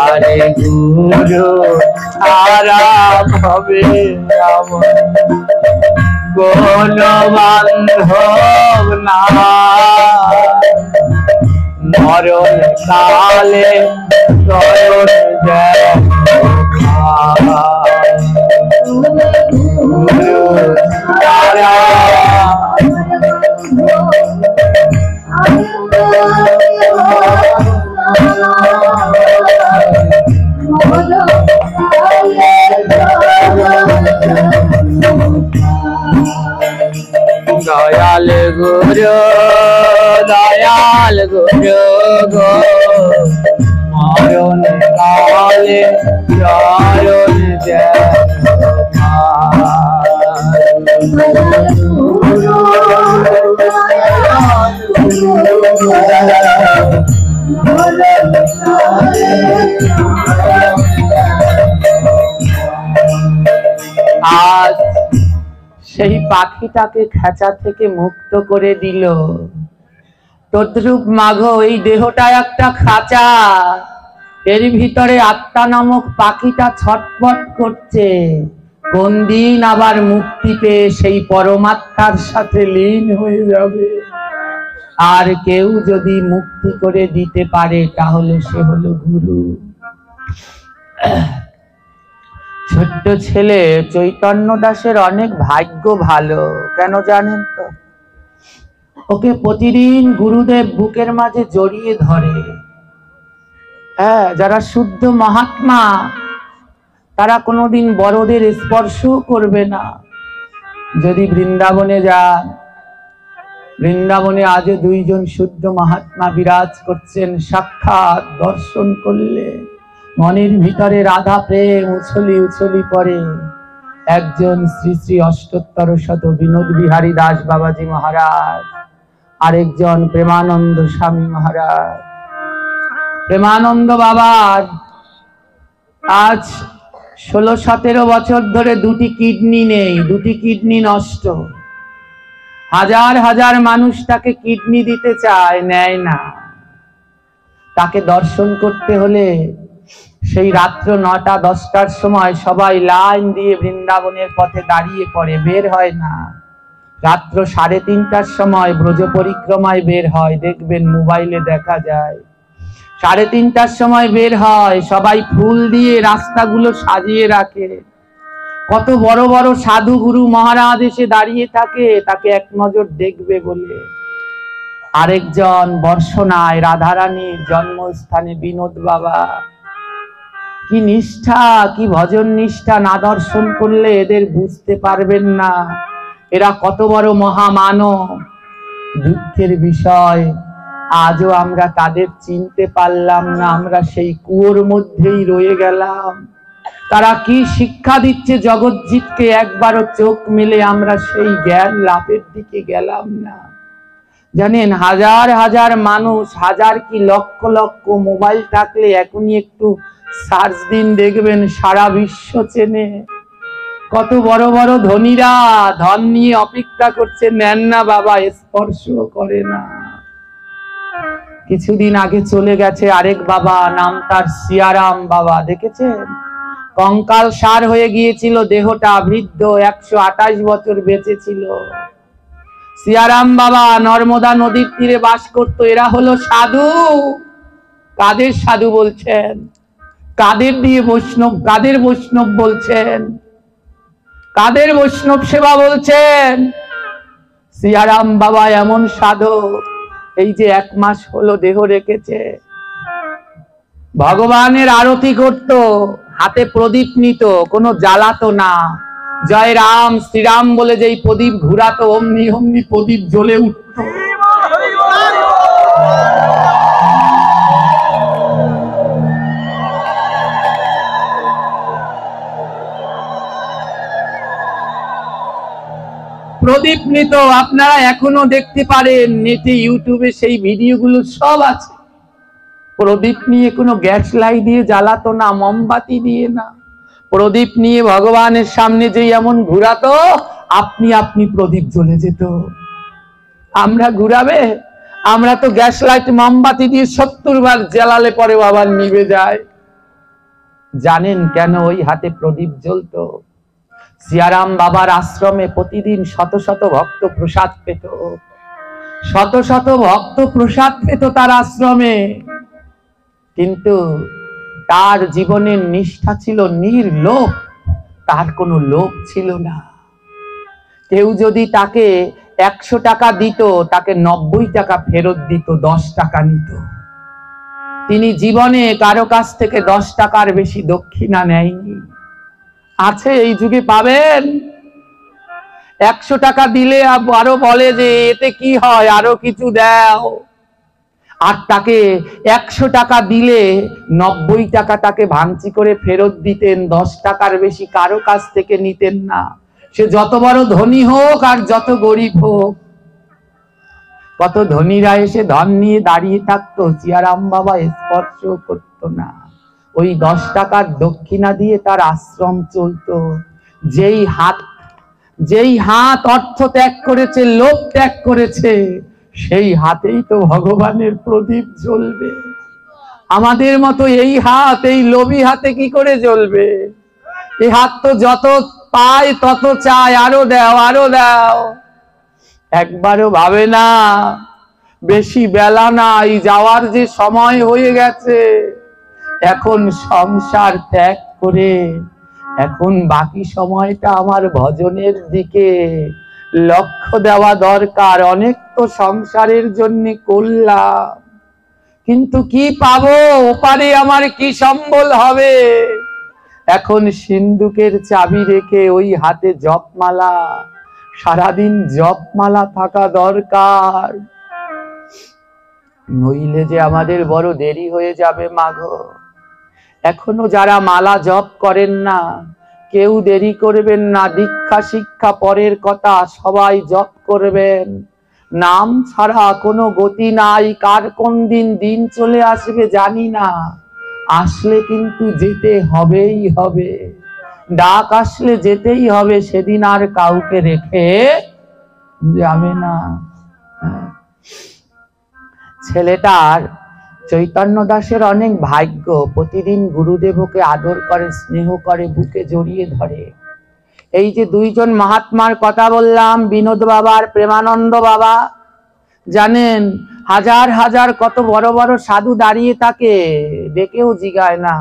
আরে গুরু আরাম হবে আমার কোন বান্ধব না, মরণ কালে শরণ যায় গুরু দয়াল গুরু দয়াল গুরু গো মরণ কালে শরণ যায় আজ সেই পাখিটাকে খাঁচা থেকে মুক্ত করে দিল। তদ্রূপ মাগো এই দেহটা একটা খাঁচা, এর ভিতরে আত্মা নামক পাখিটা ছটফট করছে। কোন দিন আবার মুক্তি পেয়ে সেই পরমাত্মার সাথে লীন হয়ে যাবে। আর কেউ যদি মুক্তি করে দিতে পারে তাহলে সে হলো গুরু। ছোট্ট ছেলে চৈতন্য দাসের অনেক ভাগ্য ভালো, কেন জানেন তো? ওকে প্রতিদিন গুরুদেব বুকের মাঝে জড়িয়ে ধরে। হ্যাঁ, যারা শুদ্ধ মহাত্মা তারা কোনোদিন বড়দের স্পর্শ করবে না। যদি বৃন্দাবনে যান, বৃন্দাবনে আজও দুইজন শুদ্ধ মহাত্মা বিরাজ করছেন। সাক্ষাৎ দর্শন করলে মনের ভিতরে রাধা প্রেম উছলি উছলি পড়ে। একজন শ্রী শ্রী অষ্টোত্তর শত বিনোদ বিহারী দাস বাবাজি মহারাজ, আরেকজন প্রেমানন্দ স্বামী মহারাজ। প্রেমানন্দ বাবার আজ 16-17 বছর ধরে দুটি কিডনি নেই, দুটি কিডনি নষ্ট। হাজার হাজার মানুষ তাকে কিডনি দিতে চায়, নেয় না। তাকে দর্শন করতে হলে সেই রাত্র 9টা-10টার সময় সবাই লাইন দিয়ে বৃন্দাবনের পথে দাঁড়িয়ে পড়ে, বের হয় না। রাত্র 3:30টার সময় ব্রজ পরিক্রমায় বের হয়, দেখবেন মোবাইলে দেখা যায়। 3:30টার সময় বের হয়, সবাই ফুল দিয়ে রাস্তাগুলো সাজিয়ে রাখে। কত বড় বড় সাধু গুরু মহারাজ এসে দাঁড়িয়ে থাকে তাকে এক নজর দেখবে বলে। আরেকজন বর্ষনায় রাধারানীর জন্মস্থানে বিনোদ বাবা। কি নিষ্ঠা, কি ভজন নিষ্ঠা, না দর্শন করলে এদের বুঝতে পারবেন না এরা কত বড় মহামানব। দুঃখের বিষয় আজও আমরা তাদের চিনতে পারলাম না, আমরা সেই কুয়োর মধ্যেই রয়ে গেলাম। তারা কি শিক্ষা দিচ্ছে জগৎজিৎকে, একবারও চোখ মেলে আমরা সেই জ্ঞান লাভের দিকে গেলাম না। জানেন, হাজার হাজার মানুষ, হাজার কি লক্ষ লক্ষ মোবাইল থাকলে এখনই একটু সার্চ দিন, দেখবেন সারা বিশ্ব চেনে। কত বড় বড় ধনীরা ধন নিয়ে অপেক্ষা করছে, নেন না বাবা, স্পর্শ করে না। কিছুদিন আগে চলে গেছে আরেক বাবা, নাম তার সিয়ারাম বাবা, দেখেছেন? কঙ্কাল সার হয়ে গিয়েছিল দেহটা, বৃদ্ধ, 128 বছর বেঁচে ছিল। সিয়ারাম বাবা নর্মদা নদীর তীরে বাস করত। এরা হলো সাধু। কাদের সাধু বলছেন? কাদের দিয়ে বৈষ্ণব, কাদের বৈষ্ণব বলছেন? কাদের বৈষ্ণব সেবা বলছেন? সিয়ারাম বাবা এমন সাধক, এই যে 1 মাস হলো দেহ রেখেছে, ভগবানের আরতি করত, হাতে প্রদীপ নিত, কোনো জ্বালাতো না। জয় রাম শ্রীরাম বলে যেই প্রদীপ ঘুরাতো, অমনি অমনি প্রদীপ জ্বলে উঠত। প্রদীপ নিত, আপনারা এখনো দেখতে পারেন নেটে, ইউটিউবে সেই ভিডিওগুলো সব আছে। প্রদীপ নিয়ে কোনো গ্যাস লাই দিয়ে জ্বালাতো না, মোমবাতি দিয়ে না, প্রদীপ নিয়ে ভগবানের সামনে যে এমন ঘুরাতো, আপনি আপনি প্রদীপ জ্বলে যেত। আমরা ঘুরাবে, আমরা তো গ্যাস লাইট মোমবাতি দিয়ে 70 বার জ্বালালে পরে আবার নিভে যায়। জানেন কেন ওই হাতে প্রদীপ জ্বলতো? সিয়ারাম বাবার আশ্রমে প্রতিদিন শত শত ভক্ত প্রসাদ পেত, শত শত ভক্ত প্রসাদ পেত তার আশ্রমে। কিন্তু তার জীবনের নিষ্ঠা ছিল নির্লোভ, তার কোনো লোভ ছিল না। কেউ যদি তাকে 100 টাকা দিত, তাকে 90 টাকা ফেরত দিত, 10 টাকা নিত। তিনি জীবনে কারো কাছ থেকে 10 টাকার বেশি দক্ষিণা নেয়নি। আছে এই যুগে পাবেন? 100 টাকা দিলে আরো বলে যে এতে কি হয়, আরো কিছু দাও। আর তাকে 100 টাকা দিলে 90 টাকা তাকে ভাঙচি করে ফেরত দিতেন, 10 টাকার বেশি কারো কাছ থেকে নিতেন না। সে যত বড় ধনী হোক আর যত গরিব হোক। কত ধনীরা এসে ধন নিয়ে দাঁড়িয়ে থাকতো, সিয়ারাম বাবা স্পর্শ করত না। ওই 10 টাকার দক্ষিণা দিয়ে তার আশ্রম চলতো। যেই হাত অর্থ ত্যাগ করেছে, লোভ ত্যাগ করেছে, সেই হাতেই তো ভগবানের প্রদীপ জ্বলবে। আমাদের মতো এই হাত, এই লোভী হাতে কি করে জ্বলবে? এই হাত তো যত পায় তত চায়, আরো দাও, আরো দাও। একবারও ভাবে না বেশি বেলা নাই, যাওয়ার যে সময় হয়ে গেছে, এখন সংসার ত্যাগ করে এখন বাকি সময়টা আমার ভজনের দিকে লক্ষ্য দেওয়া দরকার। অনেক তো সংসারের জন্য করলাম, কিন্তু কি পাবো? ওপারে আমার কি সম্বল হবে? এখন সিন্ধুকের চাবি রেখে ওই হাতে জপমালা, সারাদিন জপমালা থাকা দরকার, নইলে যে আমাদের বড় দেরি হয়ে যাবে মাগো। এখনো যারা মালা জপ করেন না, কেউ দেরি করবেন না। দীক্ষা শিক্ষা পরের কথা, সবাই জপ করবেন। নাম ছাড়া কোনো গতি নাই। কার কোন দিন চলে আসবে জানি না, আসলে কিন্তু যেতে হবেই হবে। ডাক আসলে যেতেই হবে, সেদিন আর কাউকে রেখে যাবে না। ছেলেটার চৈতন্য দাসের অনেক ভাগ্য, প্রতিদিন গুরুদেবকে আদর করে, স্নেহ করে, বুকে জড়িয়ে ধরে। এই যে দুইজন মহাত্মার কথা বললাম, বিনোদ বাবা আর প্রেমানন্দ বাবা, জানেন হাজার হাজার কত বড় বড় সাধু দাঁড়িয়ে থাকে, ডেকেও জিগায় না।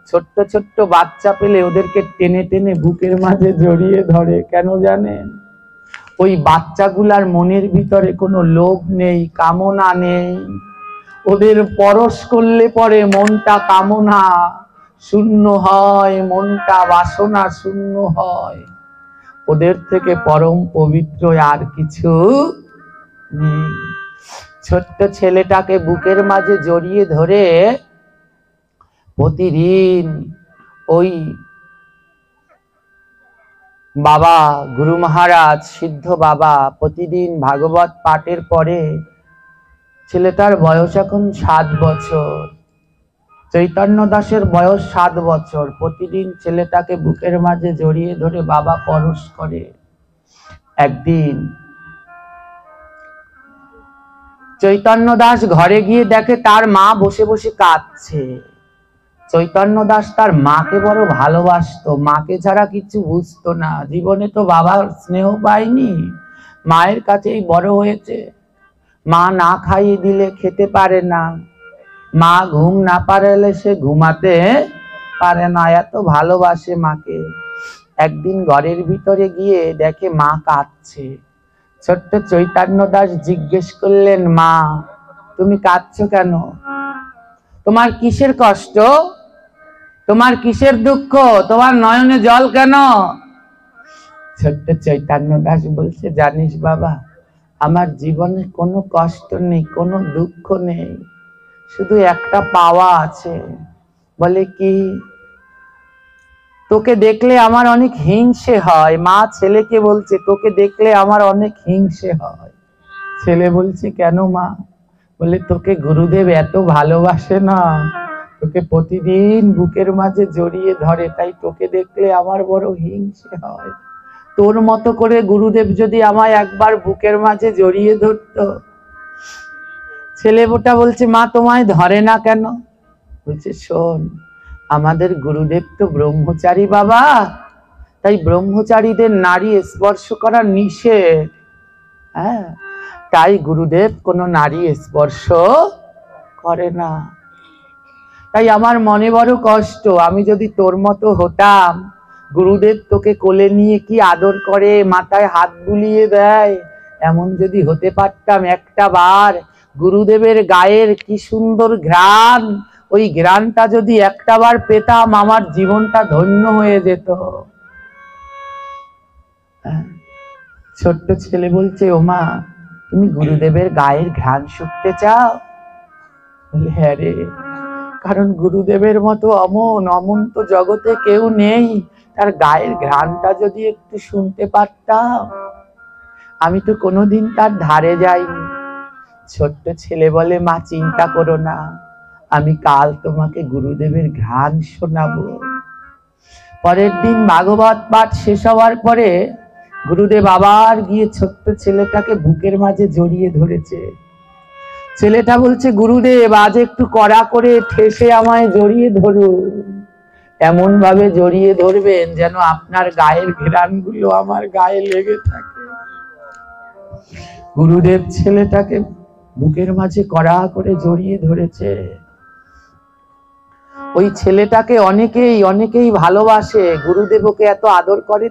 ছোট্ট ছোট্ট বাচ্চা পেলে ওদেরকে টেনে টেনে বুকের মাঝে জড়িয়ে ধরে। কেন জানেন? ওই বাচ্চাগুলার মনের ভিতরে কোনো লোভ নেই, কামনা নেই। ওদের পরশ করলে পরে মনটা কামনা শূন্য হয়, মনটা বাসনা শূন্য হয়। ওদের থেকে পরম পবিত্র আর কিছু নেই। ছোট্ট ছেলেটাকে বুকের মাঝে জড়িয়ে ধরে প্রতিদিন ওই বাবা গুরু মহারাজ সিদ্ধ বাবা প্রতিদিন ভাগবত পাঠের পরে, ছেলেটার বয়স এখন 7 বছর, চৈতন্য দাসের বয়স 7 বছর, প্রতিদিন ছেলেটাকে বুকের মাঝে জড়িয়ে ধরে বাবা পরশ করে। একদিন চৈতন্য দাস ঘরে গিয়ে দেখে তার মা বসে বসে কাঁদছে। চৈতন্য দাস তার মাকে বড় ভালোবাসতো, মাকে ছাড়া কিছু বুঝতো না। জীবনে তো বাবার স্নেহ পায়নি, মায়ের কাছেই বড় হয়েছে। মা না খাইয়ে দিলে খেতে পারে না, মা ঘুম না পারলে সে ঘুমাতে পারে না, এত ভালোবাসে মাকে। একদিন ঘরের ভিতরে গিয়ে দেখে মা কাঁদছে। ছোট্ট চৈতন্য দাস জিজ্ঞেস করলেন, মা তুমি কাঁদছো কেন? তোমার কিসের কষ্ট? তোমার কিসের দুঃখ? তোমার নয়নে জল কেন? ছোট্ট চৈতন্য দাস বলছে, জানিস বাবা, আমার জীবনে কোনো কষ্ট নেই, কোনো দুঃখ নেই, শুধু একটা পাওয়া আছে। বলে কি? তোকে দেখলে আমার অনেক হিংসে হয়। মা ছেলেকে বলছে, তোকে দেখলে আমার অনেক হিংসে হয়। ছেলে বলছে, কেন মা? বলে, তোকে গুরুদেব এত ভালোবাসে না, তোকে প্রতিদিন বুকের মাঝে জড়িয়ে ধরে, তাই তোকে দেখলে আমার বড় হিংসে হয়। তোর মতো করে গুরুদেব যদি আমায় একবার বুকের মাঝে জড়িয়ে ধরতো। ছেলেটা বলছে, মা তোমায় ধরে না কেন? বলছে, শোন, আমাদের গুরুদেব তো ব্রহ্মচারী বাবা, তাই ব্রহ্মচারীদের নারী স্পর্শ করা নিষেধ। হ্যাঁ, তাই গুরুদেব কোনো নারী স্পর্শ করে না। তাই আমার মনে বড় কষ্ট, আমি যদি তোর মতো হতাম, গুরুদেব তোকে কোলে নিয়ে কি আদর করে, মাথায় হাত বুলিয়ে দেয়, এমন যদি হতে পারতাম একটা বার, গুরুদেবের গায়ের কি সুন্দর ঘ্রাণ, ওই ঘ্রাণটা যদি একটা বার পেতাম, আমার জীবনটা ধন্য হয়ে যেত। ছোট্ট ছেলে বলছে, ও মা, তুমি গুরুদেবের গায়ের ঘ্রাণ শুকতে চাও? বলে, হ্যাঁ রে, কারণ গুরুদেবের মতো অমন তো জগতে কেউ নেই, তার গায়ের ঘ্রাণটা যদি একটু শুনতে পারতাম। আমি তো কোনোদিন তার ধারে যাইনি। ছোট্ট ছেলে বলে, মা চিন্তা করো না, আমি কাল তোমাকে গুরুদেবের ঘ্রাণ শোনাবো। পরের দিন ভাগবত পাঠ শেষ হওয়ার পরে গুরুদেব আবার গিয়ে ছোট্ট ছেলেটাকে বুকের মাঝে জড়িয়ে ধরেছে। ছেলেটা বলছে, গুরুদেব আজ একটু কড়া করে ঠেসে আমায় জড়িয়ে ধরুন, এমন ভাবে জড়িয়ে ধরবেন যেন আপনার গায়ের ঘ্রাণগুলো আমার গায়ে লেগে থাকে। গুরুদেব ছেলেটাকে বুকের মাঝে কড়া করে জড়িয়ে ধরেছে। ওই ছেলেটাকে অনেকেই ভালোবাসে, গুরুদেব ওকে এত আদর করে।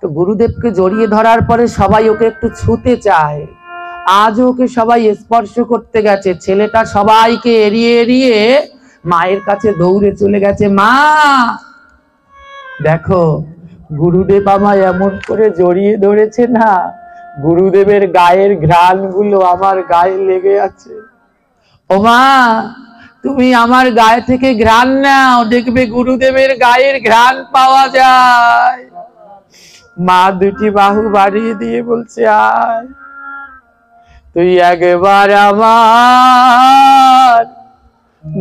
তো গুরুদেবকে জড়িয়ে ধরার পরে সবাই ওকে একটু ছুতে চায়। আজ ওকে সবাই স্পর্শ করতে গেছে, ছেলেটা সবাইকে এড়িয়ে এড়িয়ে মায়ের কাছে দৌড়ে চলে গেছে। মা দেখো, গুরুদেব আমায় এমন করে জড়িয়ে ধরেছে না, গুরুদেবের গায়ের ঘ্রাণগুলো আমার গায়ে লেগে আছে। ও মা, তুমি আমার গায়ে থেকে ঘ্রাণ নাও, দেখবে গুরুদেবের গায়ের ঘ্রাণ পাওয়া যায়। মা দুটি বাহু বাড়িয়ে দিয়ে বলছে, আয়, তুই একবার আমার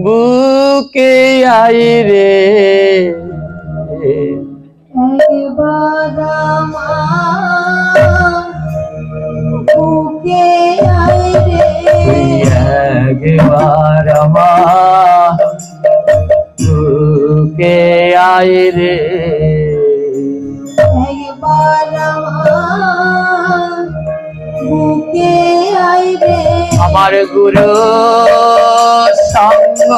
বুকে আয় রে, একবার আমার বুকে আয় রে, একবার আমার বুকে আয় রে, একবার আমার বুকে আয় রে। আমার গুরু সঙ্গ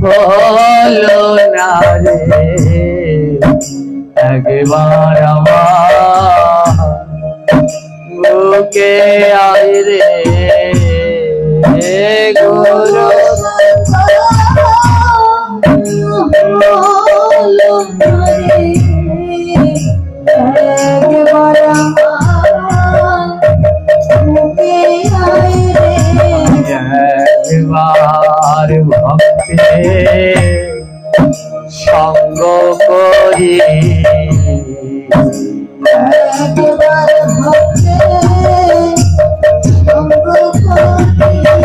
হলো না রে, একবার আমার বুকে আয় রে, গুরু একবার ভক্তে সঙ্গ করি,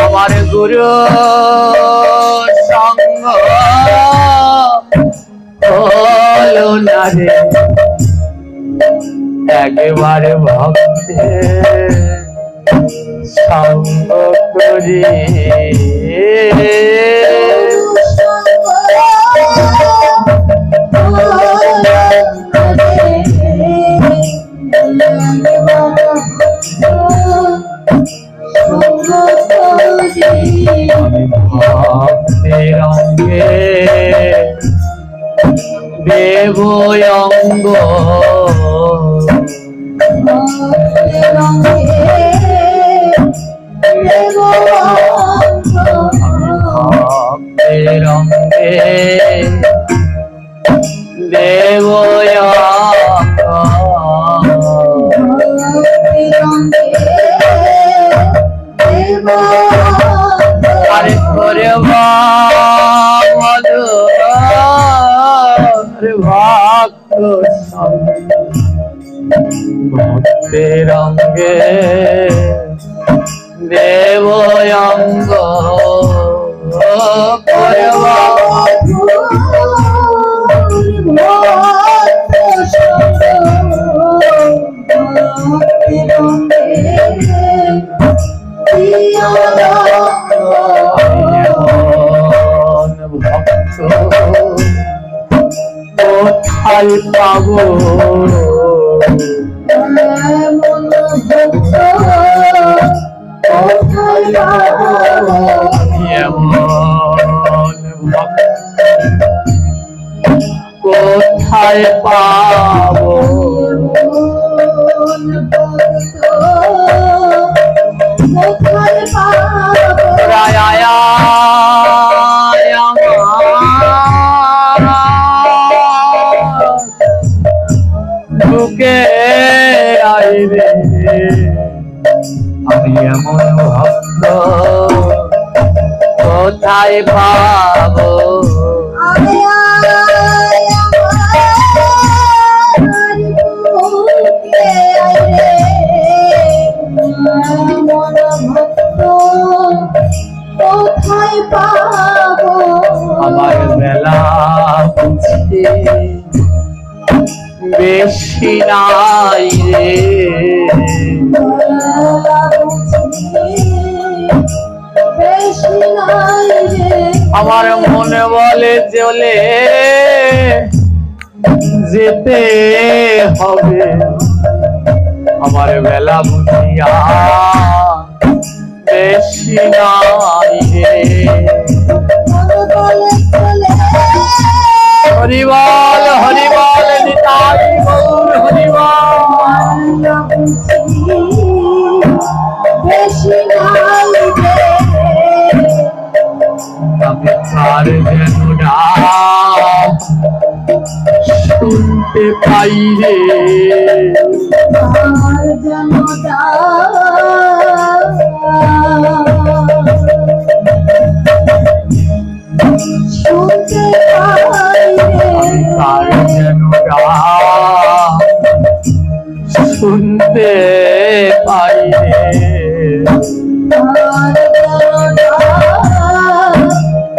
আমার গুরু সঙ্গ হলো না রে, একবার ভক্তে সঙ্গ করি, ভক্তের অঙ্গে দেব অঙ্গ, ভক্তের অঙ্গে দেব আরে করে মধু ভক্ত ভক্তের অঙ্গে দেব অঙ্গ, কোথায় পাবো এমন ভক্ত কোথায় পাবো? এমন ভক্ত কোথায় পাবো? কোথায় পাবো? রায় আয় বুকে আয় রে, আমি এমন ভক্ত কোথায় পাবো? আয় আয় আমার বুকে আয় রে, এমন ভক্ত কোথায় পাবো? আমার বেলা বুঝে বেশি নাই রে, বেশি নাই রে, আমার মনে বলে চলে যেতে হবে, আমার বেলা বুঝিয়া বেশি নাই রে। হরিবল হরিবল নিতাই গৌর হরিবল। বেশি নাই রে, আমি কার যেন নাম শুনতে পাই রে, আর যেন শুনতে পাই রে, কার যেন নাম শুনতে পাই রে, আর যেন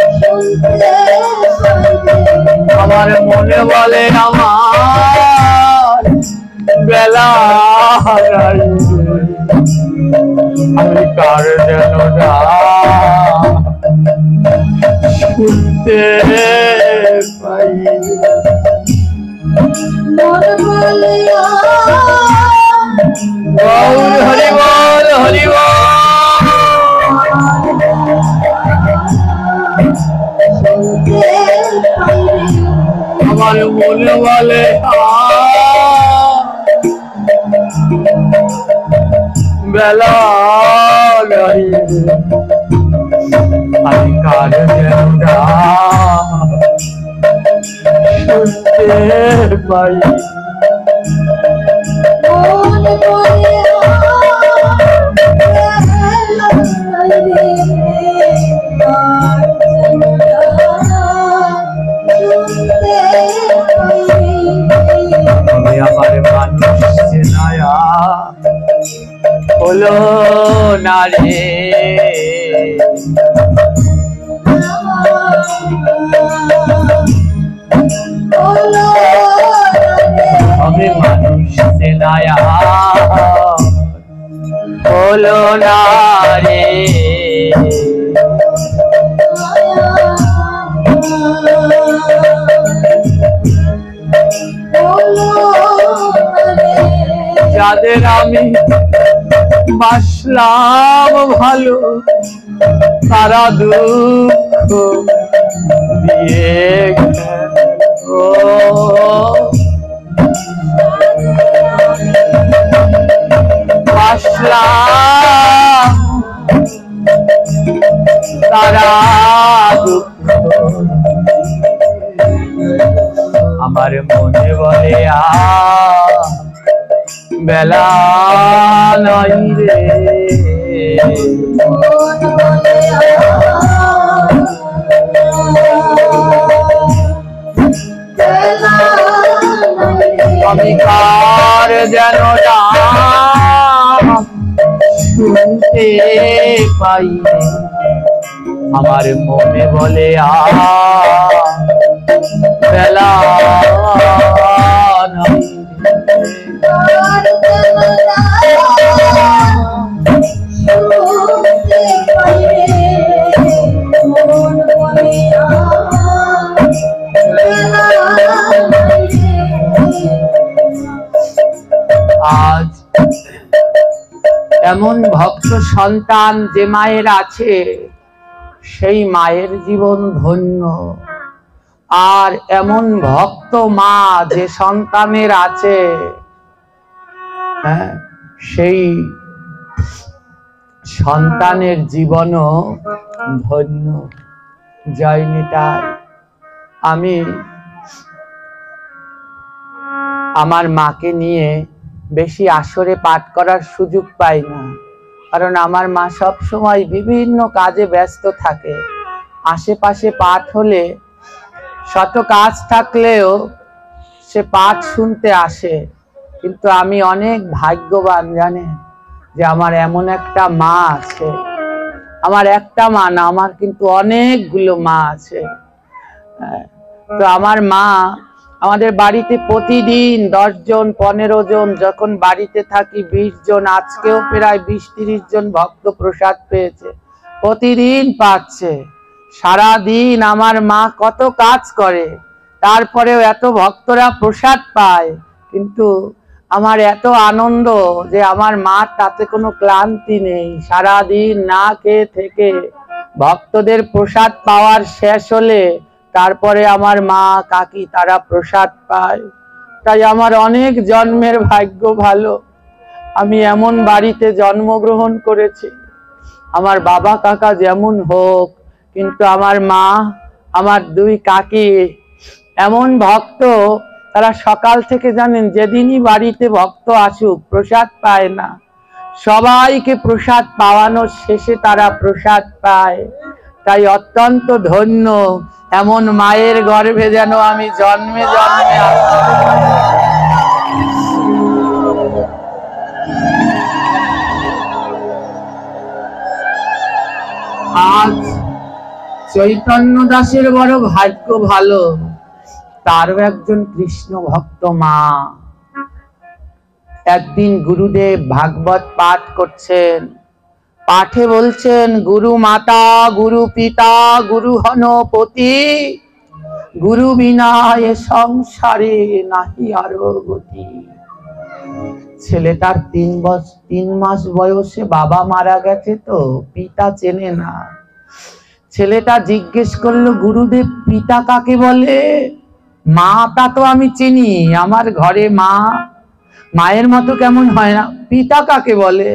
শুনতে পাই রে, আমার মনে বলে আমার বেলা নাই রে, আমি কার যেন নাম শুনতে পাই রে। মন বলে গৌর হরিবল হরিবল। শুনতে পাই রে, আমার মনে বলে বেলা নাই রে, আমি কার যেন নাম শুনতে পাই। মন বলে রে, আর যেন শুনতে পাই রে, তবে আমার মানুষ চেনায়া হলো না রে, তবে মানুষ চেনায়া হলো না রে, যাদের আমি বাসলাম ভালো তারা দুঃখ দিয়ে গেল। বাসলাম তারা দুঃখ, আমার মনে বলে বেলা নাই রে, আমি কার যেন নাম শুনতে পাই রে, আমার মনে বলে বেলা নাই আজ এমন ভক্ত সন্তান যে মায়ের আছে, সেই মায়ের জীবন ধন্য। আর এমন ভক্ত মা যে সন্তানের আছে, সেই সন্তানের জীবনও ধন্য। জয় নিতাই। আমি আমার মাকে নিয়ে বেশি আসরে পাঠ করার সুযোগ পাই না, কারণ আমার মা সব সময় বিভিন্ন কাজে ব্যস্ত থাকে। আশেপাশে পাঠ হলে শত কাজ থাকলেও সে পাঠ শুনতে আসে। কিন্তু আমি অনেক ভাগ্যবান জানেন, যে আমার এমন একটা মা আছে। আমার একটা মা না, আমার কিন্তু অনেকগুলো মা আছে। তো আমার মা আমাদের বাড়িতে প্রতিদিন 10 জন 15 জন, যখন বাড়িতে থাকি 20 জন, আজকেও প্রায় 20-30 জন ভক্ত প্রসাদ পেয়েছে, প্রতিদিন পাচ্ছে। সারা দিন আমার মা কত কাজ করে, তারপরেও এত ভক্তরা প্রসাদ পায়। কিন্তু আমার এত আনন্দ যে আমার মার তাতে কোনো ক্লান্তি নেই। সারা দিন না খেয়ে থেকে ভক্তদের প্রসাদ পাওয়ার শেষ হলে তারপরে আমার মা কাকি তারা প্রসাদ পায়। তাই আমার অনেক জন্মের ভাগ্য ভালো, আমি এমন বাড়িতে জন্মগ্রহণ করেছি। আমার বাবা কাকা যেমন হোক, কিন্তু আমার মা, আমার 2 কাকি এমন ভক্ত, তারা সকাল থেকে জানেন যেদিনই বাড়িতে ভক্ত আসুক প্রসাদ পায় না, সবাইকে প্রসাদ পাওয়ানোর শেষে তারা প্রসাদ পায়। তাই অত্যন্ত ধন্য, এমন মায়ের গর্ভে যেন আমি জন্মে জন্মে আসি। আজ চৈতন্য দাসের বড় ভাগ্য ভালো, তারও একজন কৃষ্ণ ভক্ত মা। একদিন গুরুদেব ভাগবত পাঠ করছেন, পাঠে বলছেন, গুরু মাতা গুরু পিতা গুরু হনপতি, গুরু বিনা এ সংসারে নাহি আরো গতি। ছেলেটার 3 মাস বয়সে বাবা মারা গেছে, তো পিতা চেনে না। ছেলেটা জিজ্ঞেস করলো, গুরুদেব পিতা কাকে বলে? মাতা তো আমি চিনি, আমার ঘরে মা, মায়ের মতো কেমন হয় না, পিতা কাকে বলে?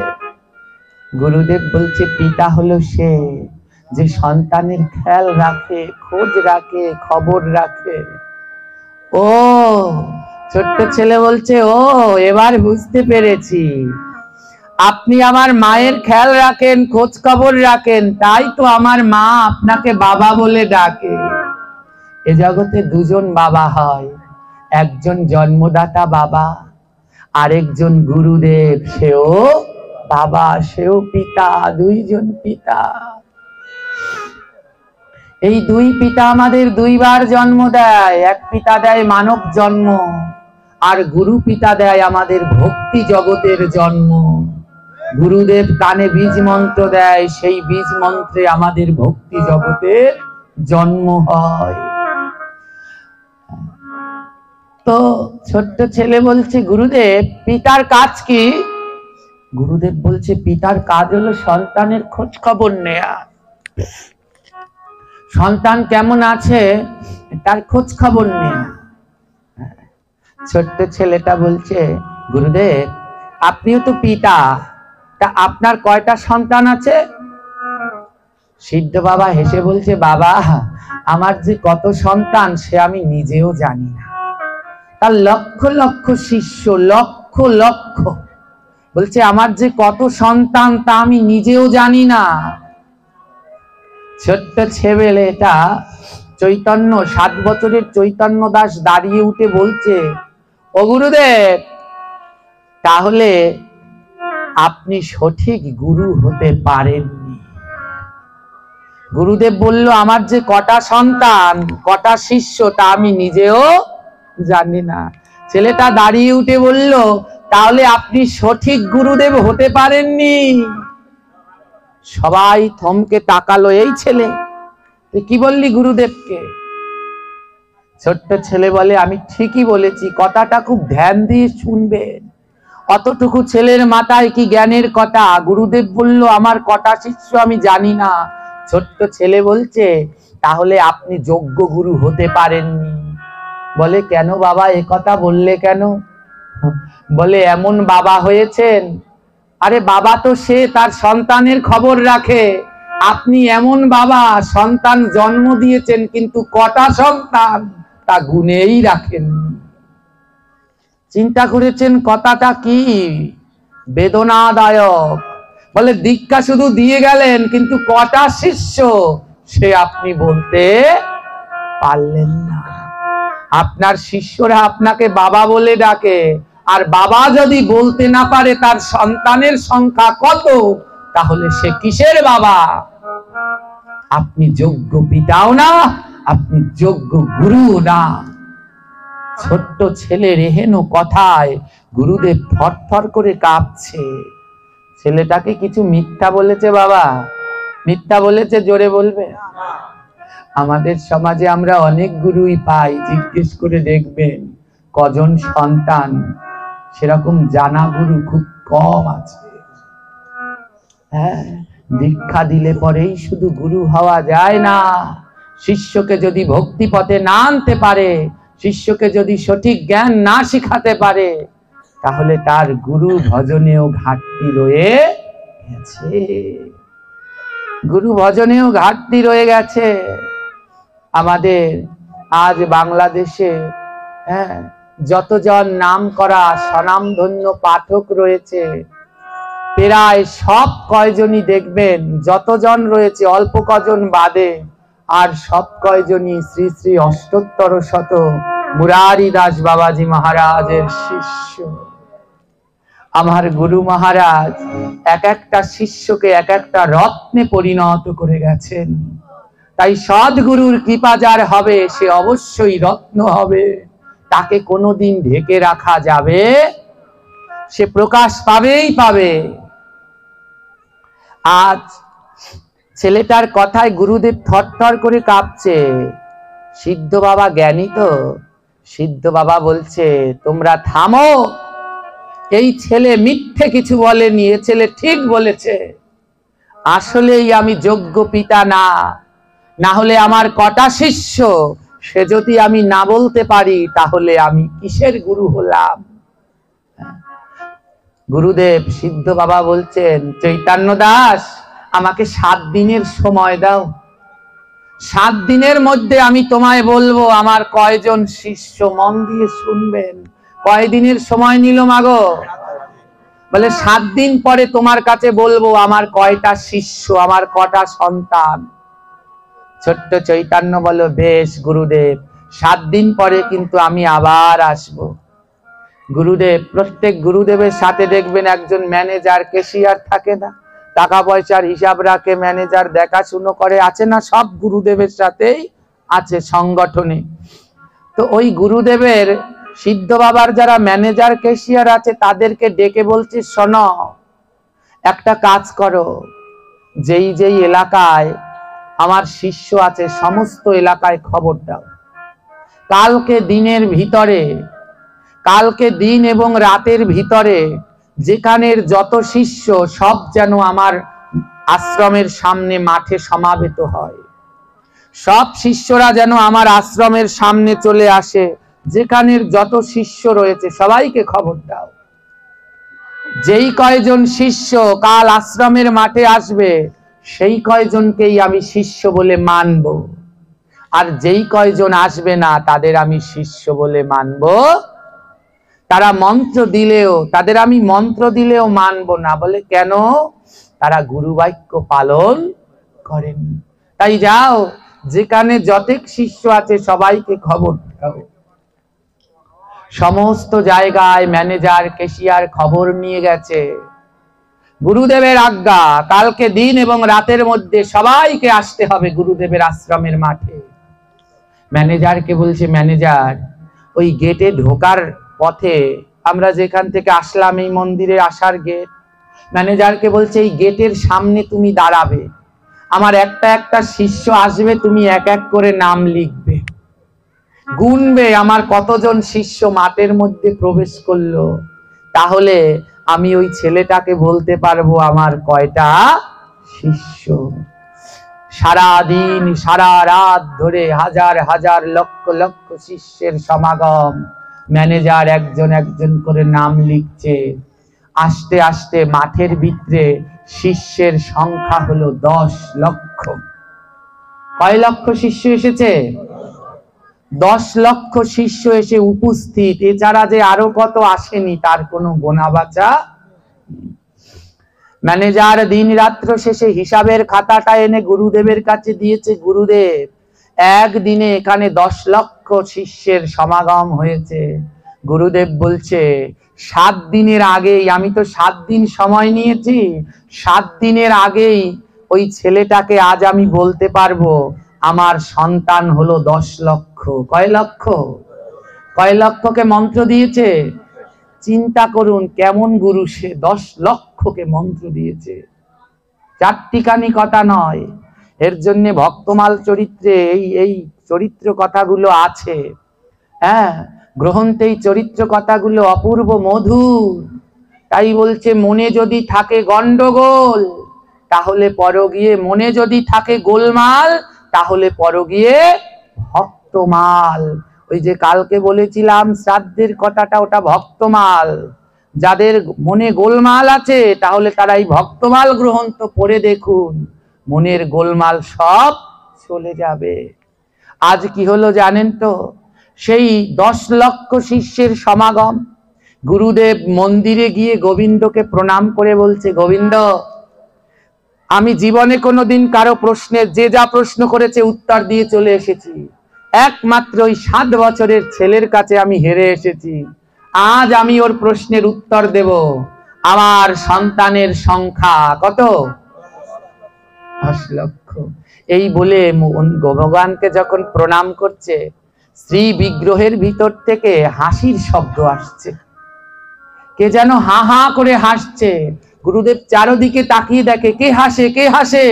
গুরুদেব বলছে, পিতা হলো সে যে সন্তানের খেয়াল রাখে, খোঁজ রাখে, খবর রাখে। ও ছোট্ট ছেলে বলছে, ও এবার বুঝতে পেরেছি, আপনি আমার মায়ের খেয়াল রাখেন, খোঁজ খবর রাখেন, তাই তো আমার মা আপনাকে বাবা বলে ডাকে। এ জগতে 2 জন বাবা হয়, একজন জন্মদাতা বাবা, আরেকজন গুরুদেব, সেও বাবা, সেও পিতা। 2 জন পিতা। এই 2 পিতা আমাদের 2 বার জন্ম দেয়। এক পিতা দেয় মানব জন্ম, আর গুরু পিতা দেয় আমাদের ভক্তি জগতের জন্ম। গুরুদেব কানে বীজ মন্ত্র দেয়, সেই বীজ মন্ত্রে আমাদের ভক্তি জগতের জন্ম হয়। তো ছোট্ট ছেলে বলছে, গুরুদেব পিতার কাজ কি? গুরুদেব বলছে, পিতার কাজ হলো সন্তানের খোঁজ খবর নেয়া, সন্তান কেমন আছে তার খোঁজ খবর নেয়া। ছোট্ট ছেলেটা বলছে, গুরুদেব আপনিও তো পিতা, তা আপনার কয়টা সন্তান আছে? সিদ্ধ বাবা হেসে বলছে, বাবা আমার যে কত সন্তান সে আমি নিজেও জানি না, তার লক্ষ লক্ষ শিষ্য, লক্ষ লক্ষ। বলছে, আমার যে কত সন্তান তা আমি নিজেও জানি না। ছোট্ট ছেলেটা চৈতন্য, 7 বছরের চৈতন্য দাস দাঁড়িয়ে উঠে বলছে, ও গুরুদেব তাহলে আপনি সঠিক গুরু হতে পারেননি। গুরুদেব বলল, আমার যে কটা সন্তান, কটা শিষ্য তা আমি নিজেও জানি না। ছেলেটা দাঁড়িয়ে উঠে বলল, তাহলে আপনি সঠিক গুরুদেব হতে পারেননি। সবাই থমকে তাকালো, এই ছেলে তুই কি বললি গুরুদেবকে? ছোট্ট ছেলে বলে, আমি ঠিকই বলেছি, কথাটা খুব ধ্যান দিয়ে শুনবেন। অতটুকু ছেলের মাথায় কি জ্ঞানের কথা? গুরুদেব বলল, আমার কটা শিষ্য আমি জানি না। ছোট্ট ছেলে বলছে, তাহলে আপনি যোগ্য গুরু হতে পারেননি। বলে, কেন বাবা এ কথা বললে কেন? বলে, এমন বাবা হয়েছেন। আরে বাবা তো সে তার সন্তানের খবর রাখে, আপনি এমন বাবা, সন্তান জন্ম দিয়েছেন কিন্তু কটা সন্তান তা গুনেই রাখেন। চিন্তা করেছেন কথাটা কি বেদনাদায়ক। বলে, দীক্ষা শুধু দিয়ে গেলেন কিন্তু কটা শিষ্য সে আপনি বলতে পারলেন না। আপনার শিষ্যরা আপনাকে বাবা বলে ডাকে, আর বাবা যদি বলতে না পারে তার সন্তানের সংখ্যা কত, তাহলে সে কিসের বাবা? আপনি যোগ্য পিতাও না, আপনি যোগ্য গুরু না। ছোট্ট ছেলের এহেন কথায় গুরুদেব থরথর করে কাঁপছে। ছেলেটাকে কিছু মিথ্যা বলেছে বাবা? মিথ্যা বলেছে? জোরে বলবে। আমাদের সমাজে আমরা অনেক গুরুই পাই, জিজ্ঞেস করে দেখবেন কজন সন্তান, সেরকম জানা গুরু খুব কম আছে। হ্যাঁ, দীক্ষা দিলে পরেই শুধু গুরু হওয়া যায় না। শিষ্যকে যদি ভক্তি পথে না আনতে পারে, শিষ্যকে যদি সঠিক জ্ঞান না শিখাতে পারে, তাহলে তার গুরু ভজনেও ঘাটতি রয়ে গেছে। গুরু ভজনেও ঘাটতি রয়ে গেছে। আমাদের আজ বাংলাদেশে যতজন নাম করা স্বনামধন্য পাঠক রয়েছে, প্রায় সব কয়জনই দেখবেন, যতজন রয়েছে অল্প কজন বাদে, আর সব কয়জনই শ্রী শ্রী অষ্টোত্তর শত মুরারি দাস বাবাজি মহারাজের শিষ্য। আমার গুরু মহারাজ এক একটা শিষ্যকে এক একটা রত্নে পরিণত করে গেছেন। তাই সদ্গুরুর কৃপা যার হবে সে অবশ্যই রত্ন হবে, তাকে কোনোদিন ঢেকে রাখা যাবে, সে প্রকাশ পাবেই পাবে। আজ ছেলেটার কথায় গুরুদেব থরথর করে কাঁপছে। সিদ্ধ বাবা জ্ঞানী তো, সিদ্ধ বাবা বলছে, তোমরা থামো, এই ছেলে মিথ্যে কিছু বলেনি, এ ছেলে ঠিক বলেছে। আসলেই আমি যোগ্য পিতা না, না হলে আমার কটা শিষ্য সে যদি আমি না বলতে পারি, তাহলে আমি কিসের গুরু হলাম? গুরুদেব সিদ্ধ বাবা বলছেন, চৈতন্য দাস, আমাকে 7 দিনের সময় দাও। 7 দিনের মধ্যে আমি তোমায় বলবো আমার কয়জন শিষ্য। মন দিয়ে শুনবেন। কয়দিনের সময় নিল মাগো? বলে 7 দিন পরে তোমার কাছে বলবো আমার কয়টা শিষ্য, আমার কটা সন্তান। ছোট্ট চৈতন্য বলো, বেশ গুরুদেব, 7 দিন পরে কিন্তু আমি আবার আসবো। গুরুদেব, প্রত্যেক গুরুদেবের সাথে দেখবেন একজন ম্যানেজার, ক্যাশিয়ার থাকে না, টাকা পয়সার হিসাব রাখে, ম্যানেজার দেখাশুনো করে, আছে না? সব গুরুদেবের সাথেই আছে সংগঠনে। তো ওই গুরুদেবের সিদ্ধ বাবার যারা ম্যানেজার ক্যাশিয়ার আছে তাদেরকে ডেকে বলছে, শোনো, একটা কাজ করো, যেই যেই এলাকায় আমার শিষ্য আছে সমস্ত এলাকায় খবর দাও। কালকে দিনের ভিতরে, কালকে দিন এবং রাতের ভিতরে যেখানের যত শিষ্য সব যেন আমার আশ্রমের সামনে মাঠে সমাবেত হয়। সব শিষ্যরা যেন আমার আশ্রমের সামনে চলে আসে। যেখানের যত শিষ্য রয়েছে সবাইকে খবর দাও। যেই কয়জন শিষ্য কাল আশ্রমের মাঠে আসবে সেই কয়জনকেই আমি শিষ্য বলে মানব, আর যেই কয়জন আসবে না তাদের আমি শিষ্য বলে মানব। তারা মন্ত্র দিলেও, তাদের আমি মন্ত্র দিলেও মানব না। বলে কেন? তারা গুরু বাক্য পালন করেনি। তাই যাও, যেখানে যতেক শিষ্য আছে সবাইকে খবর দাও। সমস্ত জায়গায় ম্যানেজার ক্যাশিয়ার খবর নিয়ে গেছে। গুরুদেবের আজ্ঞা, কালকে দিন এবং রাতের মধ্যে সবাইকে আসতে হবে গুরুদেবের আশ্রমের মাঠে। ম্যানেজারকে বলছে, ম্যানেজার, ওই গেটে ঢোকার পথে, আমরা যেখান থেকে আসলাম এই মন্দিরে আসার গেট, ম্যানেজারকে বলছে এই গেটের সামনে তুমি দাঁড়াবে, আমার একটা একটা শিষ্য আসবে, তুমি এক এক করে নাম লিখবে, গুনবে আমার কতজন শিষ্য মাঠের মধ্যে প্রবেশ করলো। তাহলে আমি ওই ছেলেটাকে বলতে পারবো আমার কয়টা শিষ্য। সারা দিন সারা রাত ধরে হাজার হাজার লক্ষ লক্ষ শিষ্যের সমাগম, ম্যানেজার একজন একজন করে নাম লিখছে। আস্তে আস্তে মাঠের ভিতরে শিষ্যের সংখ্যা হলো 10 লক্ষ। কয় লক্ষ শিষ্য এসেছে? 10 লক্ষ শিষ্য এসে উপস্থিত। এছাড়া যে আরো কত আসেনি তার কোনো গোনা বাঁচা। ম্যানেজার দিন রাত্র শেষে হিসাবের খাতাটা এনে গুরুদেবের কাছে দিয়েছে। গুরুদেব, একদিনে এখানে 10 লক্ষ শিষ্যের সমাগম হয়েছে। গুরুদেব বলছে 7 দিনের আগেই, আমি তো 7 দিন সময় নিয়েছি, 7 দিনের আগেই ওই ছেলেটাকে আজ আমি বলতে পারবো আমার সন্তান হলো 10 লক্ষ। কয় লক্ষ? কয় লক্ষকে মন্ত্র দিয়েছে? চিন্তা করুন কেমন গুরু সে, 10 লক্ষকে মন্ত্র দিয়েছে। চারটিখানি কথা নয়। এর জন্য ভক্তমাল চরিত্রে এই চরিত্র কথাগুলো আছে। হ্যাঁ, গ্রন্থে এই চরিত্র কথাগুলো অপূর্ব মধুর। তাই বলছে মনে যদি থাকে গন্ডগোল তাহলে পর গিয়ে, মনে যদি থাকে গোলমাল তাহলে পর গিয়ে ভক্তমাল। ওই যে কালকে বলেছিলাম শ্রাদ্ধের কথাটা, ওটা ভক্তমাল। যাদের মনে গোলমাল আছে তাহলে তারা এই ভক্তমাল গ্রন্থ পড়ে দেখুন, মনের গোলমাল সব চলে যাবে। আজ কি হলো জানেন তো? সেই 10 লক্ষ শিষ্যের সমাগম। গুরুদেব মন্দিরে গিয়ে গোবিন্দকে প্রণাম করে বলছে, গোবিন্দ, আমি জীবনে কোনোদিন কারো প্রশ্নের, যে যা প্রশ্ন করেছে উত্তর দিয়ে চলে এসেছি, একমাত্র ওই 7 বছরের ছেলের কাছে আমি হেরে এসেছি। আজ আমি ওর প্রশ্নের উত্তর দেব। আমার সন্তানের সংখ্যা কত? 10 লক্ষ। এই বলে ভগবানকে যখন প্রণাম করছে, শ্রী বিগ্রহের ভিতর থেকে হাসির শব্দ আসছে। কে যেন হা হা করে হাসছে। গুরুদেব চারদিকে তাকিয়ে দেখে, কে হাসে, কে হাসে?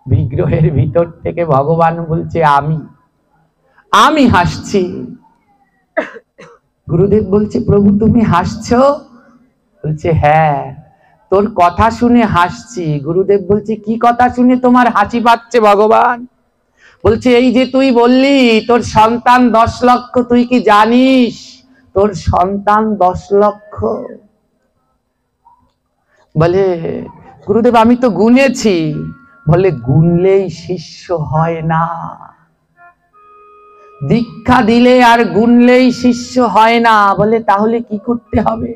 বিগ্রহের ভিতর থেকে ভগবান বলছে, আমি হাসছি। গুরুদেব বলছে, প্রভু তুমি হাসছো? বলছে, হ্যাঁ, তোর কথা শুনে হাসছি। গুরুদেব বলছে, কি কথা শুনে তোমার হাসি পাচ্ছে ভগবান? বলছে, এই যে তুই বললি তোর সন্তান 10 লক্ষ, তুই কি জানিস তোর সন্তান 10 লক্ষ? বলে, গুরুদেব আমি তো গুনেছি। বলে, গুনলেই শিষ্য হয় না। দীক্ষা দিলে আর গুনলেই শিষ্য হয় না। বলে, তাহলে কি করতে হবে?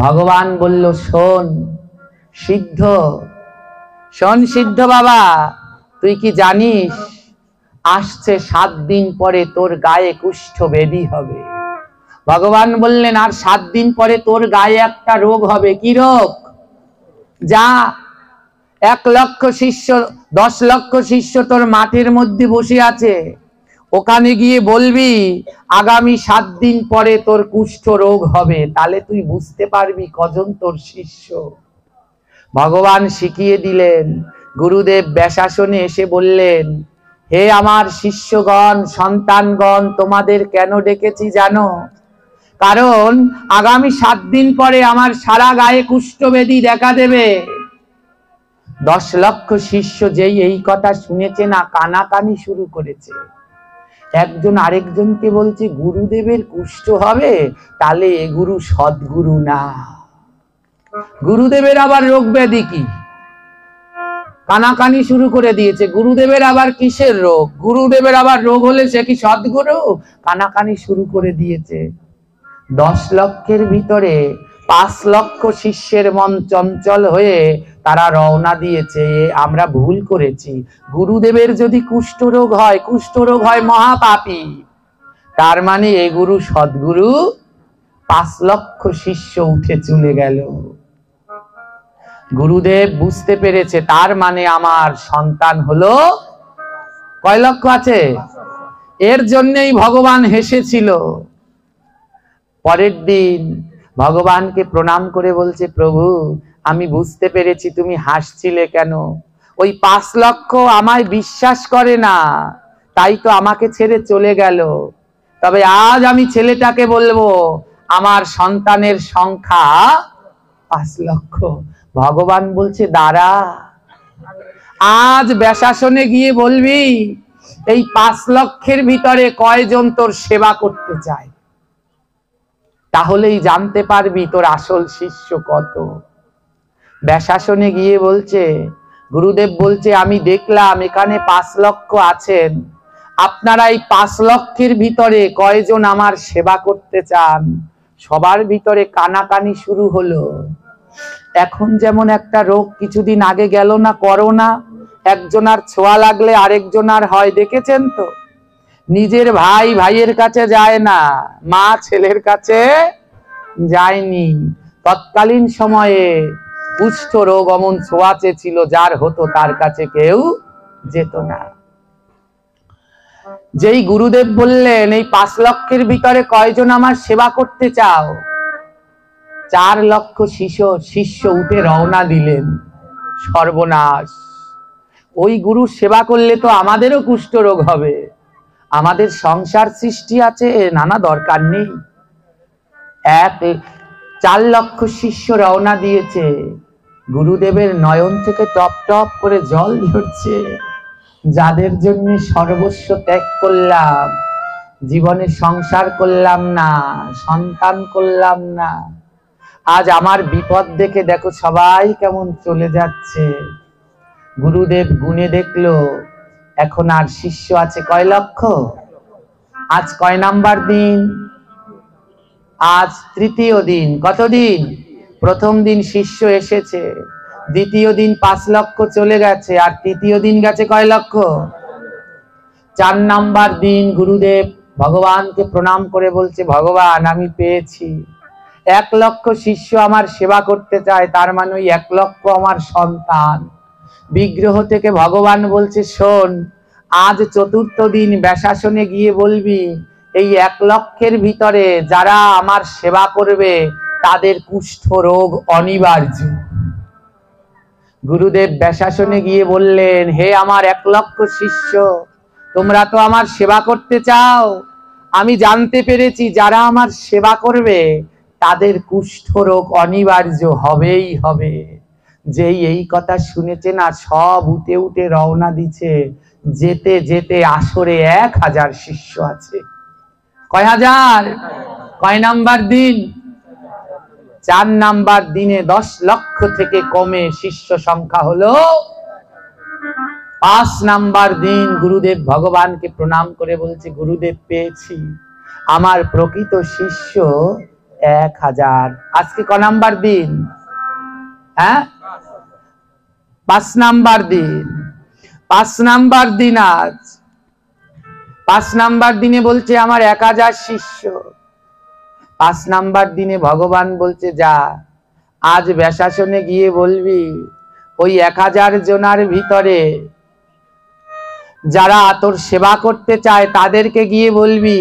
ভগবান বলল, শোন সিদ্ধ, শোন সিদ্ধ বাবা, তুই কি জানিস আসছে 7 দিন পরে তোর গায়ে কুষ্ঠ ব্যাধি হবে। ভগবান বললেন, আর 7 দিন পরে তোর গায়ে একটা রোগ হবে। কি রোগ? যা 1 লক্ষ শিষ্য, 10 লক্ষ শিষ্য তোর মাঠের মধ্যে বসে আছে, ওখানে গিয়ে বলবি আগামী 7 দিন পরে তোর কুষ্ঠ রোগ হবে। তাহলে তুই বুঝতে পারবি কজন তোর শিষ্য। ভগবান শিখিয়ে দিলেন। গুরুদেব ব্যাসাসনে এসে বললেন, হে আমার শিষ্যগণ, সন্তানগণ, তোমাদের কেন ডেকেছি জানো? কারণ আগামী 7 দিন পরে আমার সারা গায়ে কুষ্ঠব্যাধি দেখা দেবে। 10 লক্ষ শিষ্য যেই এই কথা শুনেছে না, কানাকানি শুরু করেছে। একজন আরেকজনকে বলছে, গুরুদেবের কুষ্ঠ হবে, তাহলে এ গুরু সদ্গুরু না। গুরুদেবের আবার রোগ ব্যাধি কি? কানাকানি শুরু করে দিয়েছে। গুরুদেবের আবার কিসের রোগ? গুরুদেবের আবার রোগ হলে সে কি সদ্গুরু? কানাকানি শুরু করে দিয়েছে। 10 লক্ষের ভিতরে 5 লক্ষ শিষ্যের মন চঞ্চল হয়ে তারা রওনা দিয়েছে, আমরা ভুল করেছি। গুরুদেবের যদি কুষ্ঠরোগ হয় মহাপাপী। তার মানে এ গুরু সদ্গুরু। 5 লক্ষ শিষ্য উঠে চলে গেল। গুরুদেব বুঝতে পেরেছে, তার মানে আমার সন্তান হলো কয় লক্ষ আছে। এর জন্যই ভগবান হেসেছিল। পরের দিন ভগবানকে প্রণাম করে বলছে, প্রভু আমি বুঝতে পেরেছি তুমি হাসছিলে কেন। ওই 5 লক্ষ আমায় বিশ্বাস করে না, তাই তো আমাকে ছেড়ে চলে গেল। তবে আজ আমি ছেলেটাকে বলবো, আমার সন্তানের সংখ্যা 5 লক্ষ। ভগবান বলছে দাঁড়া, আজ ব্যাসাসনে গিয়ে বলবি এই 5 লক্ষের ভিতরে কয়জন তোর সেবা করতে চায়, তাহলেই জানতে পারবি তোর আসল শিষ্য কত। ব্যাসাসনে গিয়ে বলছে, গুরুদেব বলছে আমি দেখলাম এখানে 5 লক্ষ আছেন, আপনারা এই 5 লক্ষের ভিতরে কয়জন আমার সেবা করতে চান। সবার ভিতরে কানাকানি শুরু হলো। এখন যেমন একটা রোগ কিছুদিন আগে গেল না, করোনা, একজনার ছোঁয়া লাগলে আরেকজনার হয়, দেখেছেন তো? নিজের ভাই ভাইয়ের কাছে যায় না, মা ছেলের কাছে যায়নি। তৎকালীন সময়ে কুষ্ঠ রোগ অমন ছোঁয়াচে ছিল, যার হতো তার কাছে কেউ যেত না। যেই গুরুদেব বললেন এই 5 লক্ষের ভিতরে কয়জন আমার সেবা করতে চাও, 4 লক্ষ শিষ্য উঠে রওনা দিলেন। সর্বনাশ, ওই গুরু সেবা করলে তো আমাদেরও কুষ্ঠ রোগ হবে, আমাদের সংসার সৃষ্টি আছে, নানা দরকার নেই। 4 লক্ষ শিষ্য রওনা দিয়েছে। গুরুদেবের নয়ন থেকে টপ টপ করে জল ঝরছে। যাদের জন্য সর্বস্ব ত্যাগ করলাম, জীবনে সংসার করলাম না, সন্তান করলাম না, আজ আমার বিপদ দেখে দেখো সবাই কেমন চলে যাচ্ছে। গুরুদেব গুনে দেখলো এখন আর শিষ্য আছে কয় লক্ষ। আজ কয় নাম্বার দিন? আজ তৃতীয় দিন। কত দিন? প্রথম দিন শিষ্য এসেছে, দ্বিতীয় দিন 5 লক্ষ চলে গেছে, আর তৃতীয় দিন গেছে কয় লক্ষ? 4 নাম্বার দিন গুরুদেব ভগবানকে প্রণাম করে বলছে, ভগবান আমি পেয়েছি, 1 লক্ষ শিষ্য আমার সেবা করতে চায়, তার মানে ওই 1 লক্ষ আমার সন্তান। বিগ্রহ থেকে ভগবান বলছে, শোন, আজ 4র্থ দিন ব্যাসাসনে গিয়ে বলবি এই 1 লক্ষের ভিতরে যারা আমার সেবা করবে তাদের কুষ্ঠ রোগ অনিবার্য। গুরুদেব ব্যাসাসনে গিয়ে বললেন, হে আমার 1 লক্ষ শিষ্য, তোমরা তো আমার সেবা করতে চাও, আমি জানতে পেরেছি যারা আমার সেবা করবে তাদের কুষ্ঠ রোগ অনিবার্য হবেই হবে। যেই এই কথা শুনেছে না, সব উঠে উঠে রওনা দিচ্ছে। যেতে যেতে আসরে 1000 শিষ্য আছে। কয় হাজার? কয় নাম্বার দিন? 4 নাম্বার দিনে 10 লক্ষ থেকে কমে শিষ্য সংখ্যা হলো 5 নাম্বার দিন। গুরুদেব ভগবানকে প্রণাম করে বলছে, গুরুদেব পেয়েছি, আমার প্রকৃত শিষ্য 1000। আজকে ক নাম্বার দিন? হ্যাঁ, 5 নাম্বার দিন। 5 নাম্বার দিন আজ। 5 নাম্বার দিনে বলছে আমার 1000 শিষ্য। 5 নাম্বার দিনে ভগবান বলছে, যা আজ ব্যাসাসনে গিয়ে বলবি ওই 1000 জনার ভিতরে যারা তোর সেবা করতে চায় তাদেরকে গিয়ে বলবি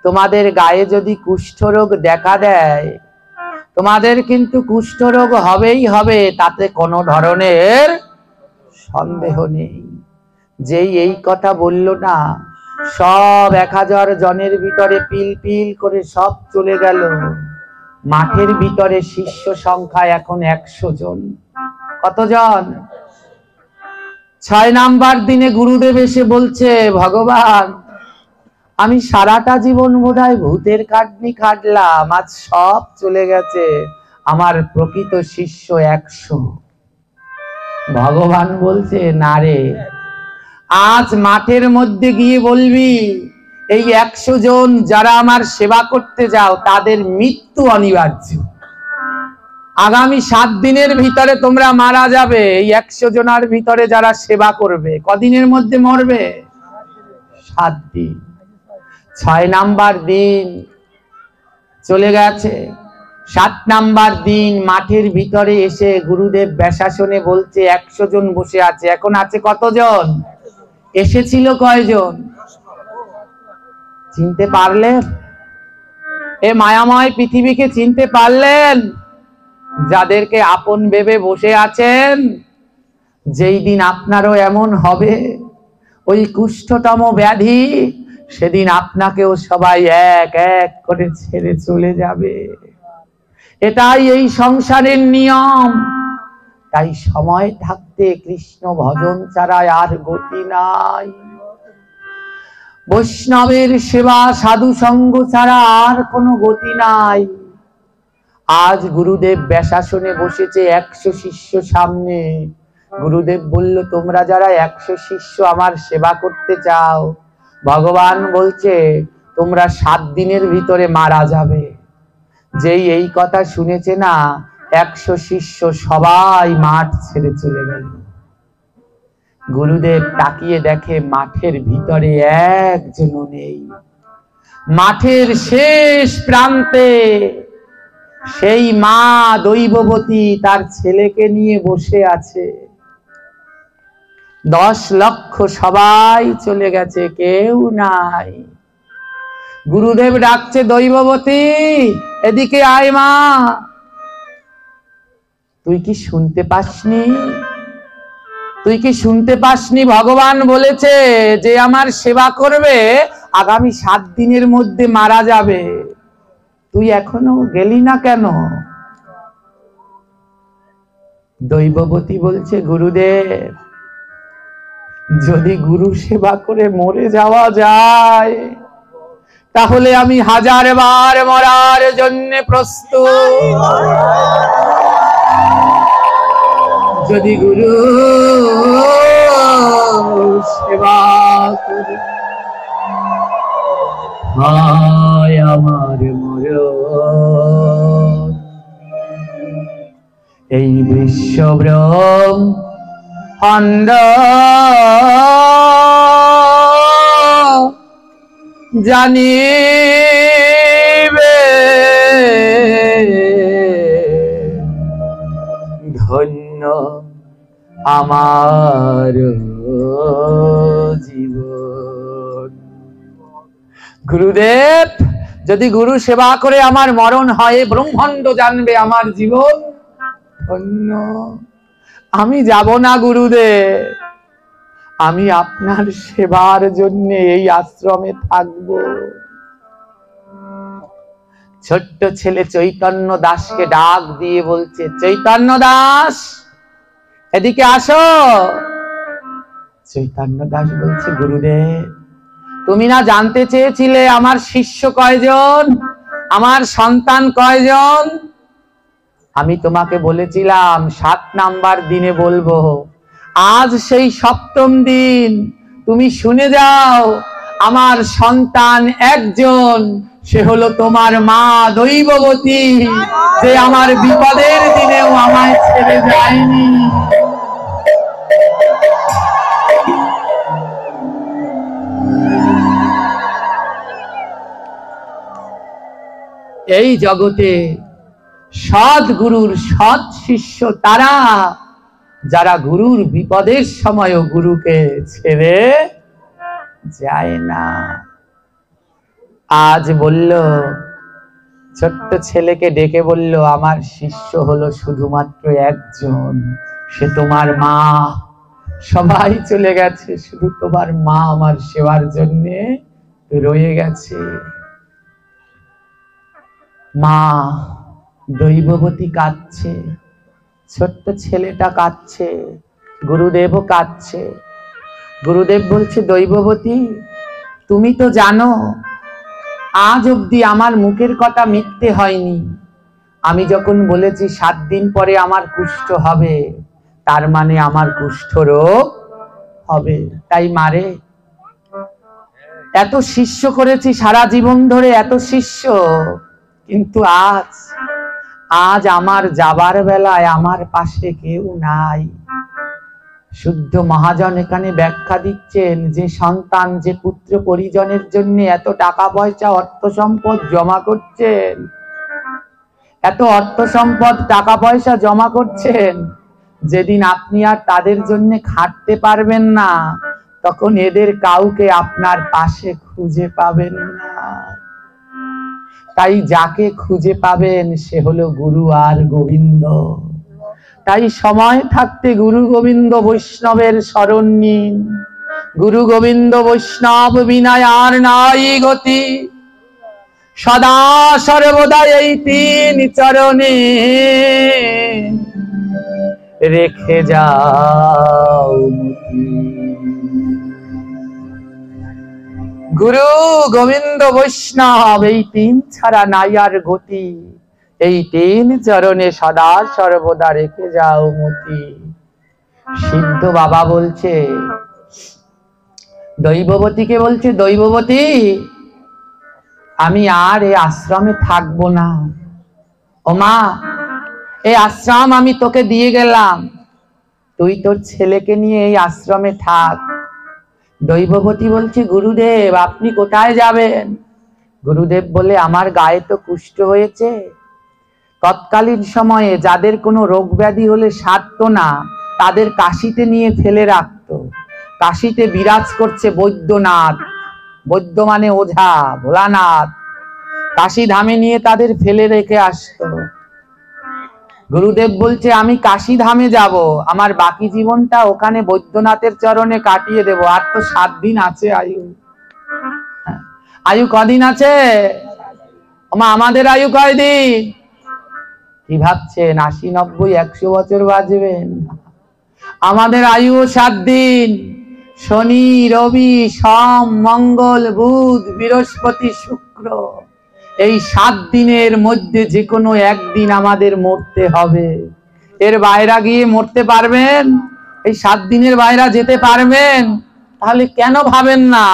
তোমাদের গায়ে যদি কুষ্ঠরোগ দেখা দেয়, তোমাদের কিন্তু কুষ্ঠরোগ হবেই হবে, তাতে কোনো ধরনের সন্দেহ নেই। যেই এই কথা বলল না, সব 1000 জনের ভিতরে পিল পিল করে সব চলে গেল। মাঠের ভিতরে শিষ্য সংখ্যা এখন 100 জন। কতজন? 6 নাম্বার দিনে গুরুদেব এসে বলছে, ভগবান আমি সারাটা জীবন বোধহয় ভূতের খাটনি খাটলাম, আজ সব চলে গেছে, আমার প্রকৃত শিষ্য 100। ভগবান বলছে, না রে, আজ মাঠের মধ্যে গিয়ে বলবি এই 100 জন যারা আমার সেবা করতে যাও তাদের মৃত্যু অনিবার্য। আগামী 7 দিনের ভিতরে তোমরা মারা যাবে। এই 100 জনের ভিতরে যারা সেবা করবে কদিনের মধ্যে মরবে? 7 দিন। 6 নাম্বার দিন চলে গেছে। 7 নাম্বার দিন মাঠের ভিতরে এসে গুরুদেব ব্যাসাসনে বলছে 100 জন বসে আছে, এখন আছে কতজন? এসেছিল কয়জন? চিনতে পারলেন? এ মায়াময় পৃথিবীকে চিনতে পারলেন? যাদেরকে আপন ভেবে বসে আছেন, যেই দিন আপনারও এমন হবে, ওই কুষ্ঠতম ব্যাধি সেদিন আপনাকেও সবাই এক এক করে ছেড়ে চলে যাবে। এটাই এই সংসারের নিয়ম। তাই সময় থাকতে কৃষ্ণ ভজন ছাড়া আর গতি নাই। বৈষ্ণবের সেবা সাধু সঙ্গ ছাড়া আর কোনো গতি নাই। আজ গুরুদেব ব্যাসাসনে বসেছে 100 শিষ্য সামনে। গুরুদেব বলল, তোমরা যারা 100 শিষ্য আমার সেবা করতে চাও, ভগবান বলছে তোমরা 7 দিনের ভিতরে মারা যাবে। যেই এই কথা শুনেছে না, 100 শিষ্য সবাই মাঠ ছেড়ে চলে গেল। গুরুদেব তাকিয়ে দেখে মাঠের ভিতরে একজনও নেই। মাঠের শেষ প্রান্তে সেই মা দৈববতী তার ছেলেকে নিয়ে বসে আছে। 10 লক্ষ সবাই চলে গেছে, কেউ নাই। গুরুদেব ডাকছে, দৈববতী এদিকে আয় মা। তুই কি শুনতে পাসনি? তুই কি শুনতে পাসনি? ভগবান বলেছে যে আমার সেবা করবে আগামী 7 দিনের মধ্যে মারা যাবে। তুই এখনো গেলি না কেন? দৈববতী বলছে, গুরুদেব যদি গুরু সেবা করে মরে যাওয়া যায় তাহলে আমি 1000 বার মরার জন্য প্রস্তুত। যদি গুরু সেবা করে হয় আমার মরণ, এই বিশ্বব্রহ্মাণ্ড জানিবে ধন্য আমার জীবন। গুরুদেব যদি গুরু সেবা করে আমার মরণ হয়, ব্রহ্মাণ্ড জানবে আমার জীবন ধন্য। আমি যাব না গুরুদেব, আমি আপনার সেবার জন্য এই আশ্রমে থাকব। ছোট্ট ছেলে চৈতন্য দাসকে ডাক দিয়ে বলছে, চৈতন্য দাস এদিকে আসো। চৈতন্য দাস বলছে, গুরুদেব তুমি না জানতে চেয়েছিলে আমার শিষ্য কয়জন, আমার সন্তান কয়জন? আমি তোমাকে বলেছিলাম 7 নাম্বার দিনে বলবো। আজ সেই 7ম দিন। তুমি শুনে যাও, আমার সন্তান একজন, সে হলো তোমার মা দৈববতী, যে আমার বিপদের দিনেও আমায় ছেড়ে যায়নি। এই জগতে সৎ গুরুর সৎ শিষ্য তারা, যারা গুরুর বিপদের সময়ও গুরুকে ছেড়ে যায় না। আজ বলল, ছোট্ট ছেলেকে ডেকে বলল, আমার শিষ্য হলো শুধুমাত্র একজন, সে তোমার মা। সবাই চলে গেছে, শুধু তোমার মা আমার সেবার জন্য রয়ে গেছে। মা দৈববতী কাঁদছে, ছোট্ট ছেলেটা কাঁদছে, গুরুদেবও কাঁদছে। গুরুদেব বলছে, দৈববতী তুমি তো জানো আজ অবধি আমার মুখের কথা মিথ্যে হয়নি। আমি যখন বলেছি 7 দিন পরে আমার কুষ্ঠ হবে, তার মানে আমার কুষ্ঠ রোগ হবে। তাই মারে এত শিষ্য করেছি সারা জীবন ধরে, এত শিষ্য, কিন্তু আজ আমার যাবার বেলায় আমার পাশে কেউ নাই। শুদ্ধ মহাজন এখানে ব্যাখ্যা দিচ্ছেন যে সন্তান, যে পুত্র পরিজনের জন্য এত টাকা পয়সা অর্থ সম্পদ জমা করছেন, এত অর্থ সম্পদ টাকা পয়সা জমা করছেন, যেদিন আপনি আর তাদের জন্য খাটতে পারবেন না, তখন এদের কাউকে আপনার পাশে খুঁজে পাবেন না। তাই যাকে খুঁজে পাবেন সে হলো গুরু আর গোবিন্দ। তাই সময় থাকতে গুরু গোবিন্দ বৈষ্ণবের শরণ নিন। গুরু গোবিন্দ বৈষ্ণব বিনা আর নাই গতি, সদা সর্বদা এই তিন চরণে রেখে যাও মতি। গুরু গোবিন্দ বৈষ্ণব এই তিন ছাড়া নাই আর গতি, এই তিন চরণে সদা সর্বদা রেখে যাও মতি। সিদ্ধ বাবা বলছে, দৈববতীকে বলছে, দৈববতী আমি আর এই আশ্রমে থাকবো না। ও মা, এই আশ্রম আমি তোকে দিয়ে গেলাম, তুই তোর ছেলেকে নিয়ে এই আশ্রমে থাক। দৈববতী বলছে, গুরুদেব আপনি কোথায় যাবেন? গুরুদেব বলে, আমার গায়ে তো কুষ্ঠ হয়েছে। তৎকালীন সময়ে যাদের কোনো রোগ ব্যাধি হলে সারতো না, তাদের কাশিতে নিয়ে ফেলে রাখতো। কাশিতে বিরাজ করছে বৈদ্যনাথ, বৈদ্য মানে ওঝা, ভোলানাথ, কাশী ধামে নিয়ে তাদের ফেলে রেখে আসতো। গুরুদেব বলছে, আমি কাশী ধামে যাব, আমার বাকি জীবনটা ওখানে বৈদ্যনাথের চরণে কাটিয়ে দেব। আর তো 7 দিন আছে আয়ু। আয়ু কদিন আছে? আমাদের আয়ু কয়দিন? কি ভাবছেন 80, 90, 100 বছর বাঁচবেন? আমাদের আয়ু 7 দিন। শনি, রবি, সোম, মঙ্গল, বুধ, বৃহস্পতি, শুক্র, এই 7 দিনের মধ্যে যে কোনো একদিন আমাদের মরতে হবে। এর বাইরে গিয়ে মরতে পারবেন? এই 7 দিনের বাইরে যেতে পারবেন? তাহলে কেন ভাবেন না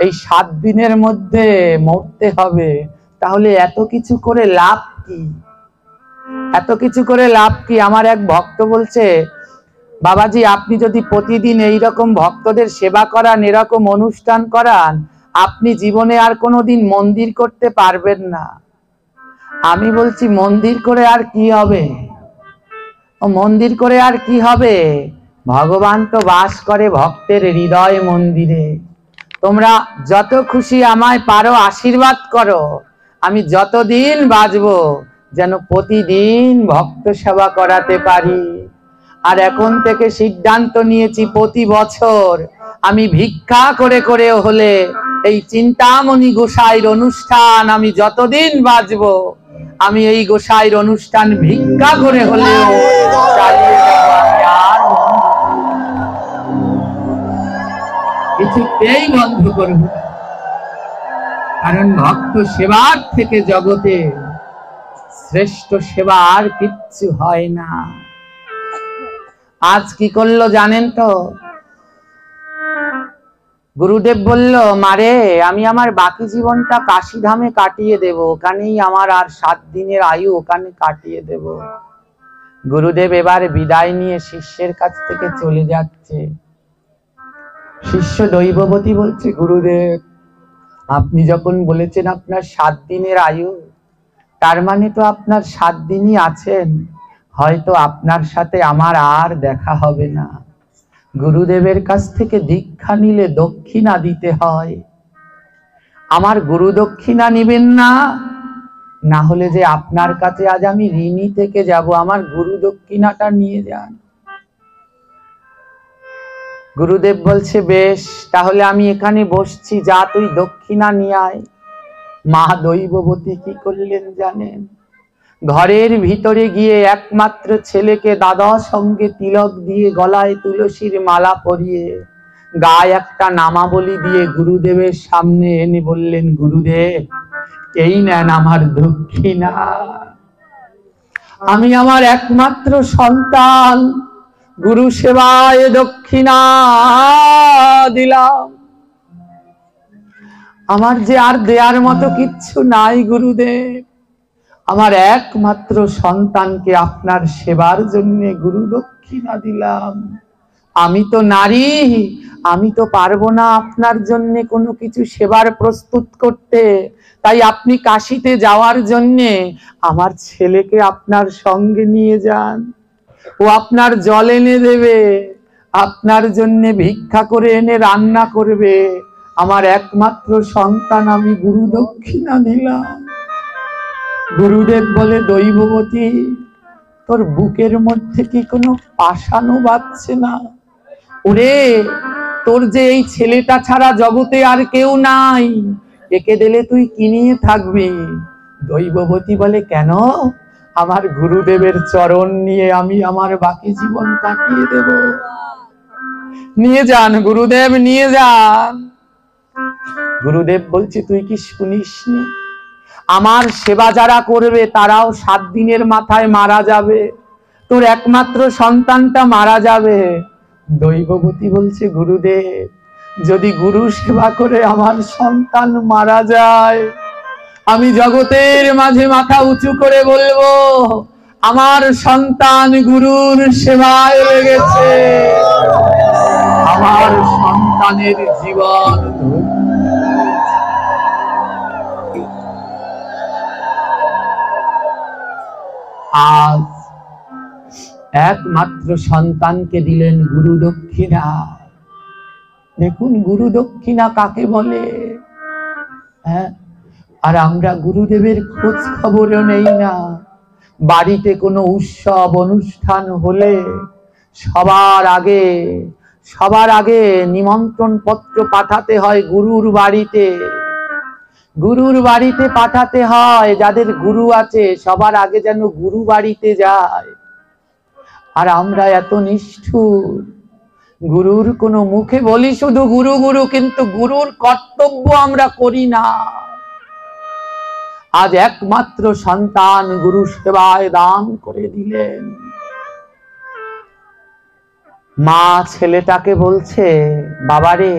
এই 7 দিনের মধ্যে মরতে হবে? তাহলে এত কিছু করে লাভ কি? এত কিছু করে লাভ কি? আমার এক ভক্ত বলছে, বাবাজি আপনি যদি প্রতিদিন এইরকম ভক্তদের সেবা করান, এরকম অনুষ্ঠান করান, আপনি জীবনে আর কোনোদিন মন্দির করতে পারবেন না। আমি বলছি, মন্দির করে আর কি হবে? ও মন্দির করে আর কি হবে? ভগবান তো বাস করে ভক্তের হৃদয় মন্দিরে। তোমরা যত খুশি আমায় পারো আশীর্বাদ করো, আমি যতদিন বাঁচবো যেন প্রতিদিন ভক্ত সেবা করাতে পারি। আর এখন থেকে সিদ্ধান্ত নিয়েছি, প্রতি বছর আমি ভিক্ষা করে করে হলে এই চিন্তামণি গোসাইর অনুষ্ঠান আমি যতদিন বাঁচবো, আমি এই গোসাইর অনুষ্ঠান ভিক্ষা করে হলেও চালিয়ে যাবো। আমি আর কিছুতেই বন্ধ করব না, কারণ ভক্ত সেবার থেকে জগতে শ্রেষ্ঠ সেবা আর কিচ্ছু হয় না। আজ কি করলো জানেন তো? গুরুদেব বলল, মারে আমি আমার বাকি জীবনটা কাশী ধামে কাটিয়ে দেব, ওখানেই আমার আর 7 দিনের আয়ু ওখানে কাটিয়ে দেব। গুরুদেব এবার বিদায় নিয়ে শিষ্যের কাছ থেকে চলে যাচ্ছে। শিষ্য দৈববতী বলছে, গুরুদেব আপনি যখন বলেছেন আপনার 7 দিনের আয়ু, তার মানে তো আপনার 7 দিনই আছেন, হয়তো আপনার সাথে আমার আর দেখা হবে না। গুরুদেবের কাছ থেকে দীক্ষা নিলে দক্ষিণা দিতে হয়, আমার গুরু দক্ষিণা নিবেন না? না হলে যে আপনার কাছে আজ আমি ঋণী থেকে যাব, আমার গুরু দক্ষিণাটা নিয়ে যান। গুরুদেব বলছে, বেশ তাহলে আমি এখানে বসছি, যা তুই দক্ষিণা নিয়ে আয়। মা দৈববতী কি করলেন জানেন? ঘরের ভিতরে গিয়ে একমাত্র ছেলেকে দাদা সঙ্গে তিলক দিয়ে, গলায় তুলসীর মালা পরিয়ে, গায়ে একটা নামাবলী দিয়ে গুরুদেবের সামনে এনে বললেন, গুরুদেব এই নেন আমার দক্ষিণা। আমি আমার একমাত্র সন্তান গুরু সেবায় দক্ষিণা দিলাম। আমার যে আর দেয়ার মতো কিচ্ছু নাই গুরুদেব, আমার একমাত্র সন্তানকে আপনার সেবার জন্য গুরু দক্ষিণা দিলাম। আমি তো নারী, আমি তো পারবো না আপনার জন্য কোনো কিছু সেবার প্রস্তুত করতে, তাই আপনি কাশীতে যাওয়ার জন্য আমার ছেলেকে আপনার সঙ্গে নিয়ে যান, ও আপনার জল এনে দেবে, আপনার জন্য ভিক্ষা করে এনে রান্না করবে। আমার একমাত্র সন্তান, আমি গুরু দক্ষিণা দিলাম। গুরুদেব বলে, দৈববতী তোর বুকের মধ্যে কি কোনো পাষাণও বাজছে না? ওরে তোর যে এই ছেলেটা ছাড়া জগতে আর কেউ নাই, একে দিলে তুই কি নিয়ে থাকবি? দৈববতী বলে, কেন? আমার গুরুদেবের চরণ নিয়ে আমি আমার বাকি জীবন কাটিয়ে দেব। নিয়ে যান গুরুদেব, নিয়ে যান। গুরুদেব বলছে, তুই কি শুনিসনি? আমার সেবা যারা করবে তারাও 7 দিনের মাথায় মারা যাবে, তোর একমাত্র সন্তানটা মারা যাবে। দৈববতী বলছে, গুরুদেব, যদি গুরু সেবা করে আমার সন্তান মারা যায়, আমি জগতের মাঝে মাথা উঁচু করে বলবো, আমার সন্তান গুরুর সেবায় লেগেছে, আমার সন্তানের জীবন। আজ একমাত্র সন্তানকে দিলেন গুরু দক্ষিণা। দেখুন গুরু দক্ষিণা কাকে বলে। হ্যাঁ, আর আমরা গুরুদেবের খোঁজ খবরও নেই না। বাড়িতে কোনো উৎসব অনুষ্ঠান হলে সবার আগে নিমন্ত্রণ পত্র পাঠাতে হয় গুরুর বাড়িতে। গুরুর বাড়িতে পাঠাতে হয়, যাদের গুরু আছে সবার আগে যেন গুরু বাড়িতে যায়। আর আমরা এত নিষ্ঠুর, গুরুর কোনো মুখে বলি শুধু গুরু গুরু, কিন্তু গুরুর কর্তব্য আমরা করি না। আজ একমাত্র সন্তান গুরু সেবায় দান করে দিলেন। মা ছেলেটাকে বলছে, বাবারে,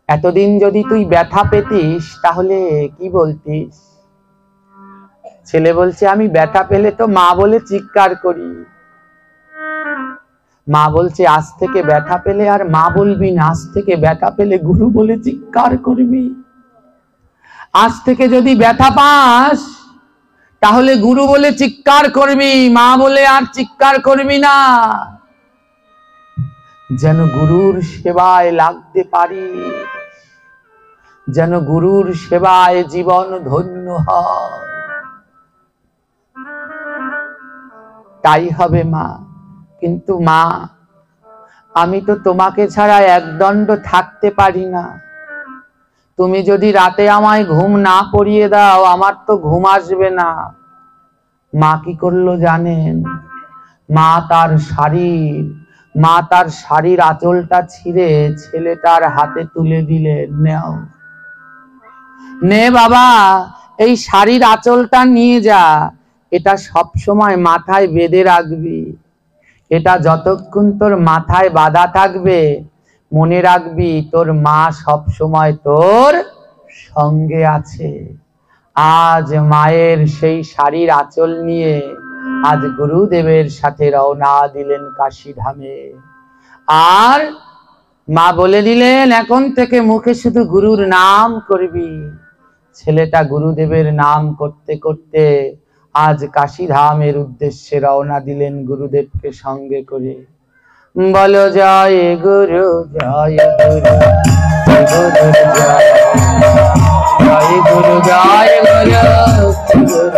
এতদিন যদি তুই ব্যথা পেতিস তাহলে কি বলতিস? ছেলে বলছে, আমি ব্যথা পেলে তো মা বলে চিৎকার করি। মা বলছে, আজ থেকে ব্যথা পেলে আর মা বলবি না, আজ থেকে ব্যথা পেলে গুরু বলে চিৎকার করবি। আজ থেকে যদি ব্যথা পাস তাহলে গুরু বলে চিৎকার করবি, মা বলে আর চিৎকার করবি না। যেন গুরুর সেবায় লাগতে পারি, যেন গুরুর সেবায় জীবন ধন্য হয়। তাই হবে মা। কিন্তু মা, আমি তো তোমাকে ছাড়া একদণ্ড থাকতে পারি না। তুমি যদি রাতে আমায় ঘুম না পড়িয়ে দাও, আমার তো ঘুম আসবে না। মা কি করলো জানেন? মা তার শাড়ির আঁচলটা ছিঁড়ে ছেলেটার হাতে তুলে দিলেন, নাও, নে বাবা, এই শাড়ির আঁচলটা নিয়ে যা, এটা সব সময় মাথায় বেঁধে রাখবি। এটা যতক্ষণ তোর মাথায় বাঁধা থাকবে, মনে রাখবি তোর মা সব সময় তোর সঙ্গে আছে। আজ মায়ের সেই শাড়ির আঁচল নিয়ে আজ গুরুদেবের সাথে রওনা দিলেন কাশীধামে। আর মা বলে দিলেন, এখন থেকে মুখে শুধু গুরুর নাম করবি। ছেলেটা গুরুদেবের নাম করতে করতে আজ কাশীধামের উদ্দেশ্যে রওনা দিলেন গুরুদেবকে সঙ্গে করে। বলো জয় গুরু, জয় গুরু, গুরু জয়, জয় গুরু, জয় গুরু।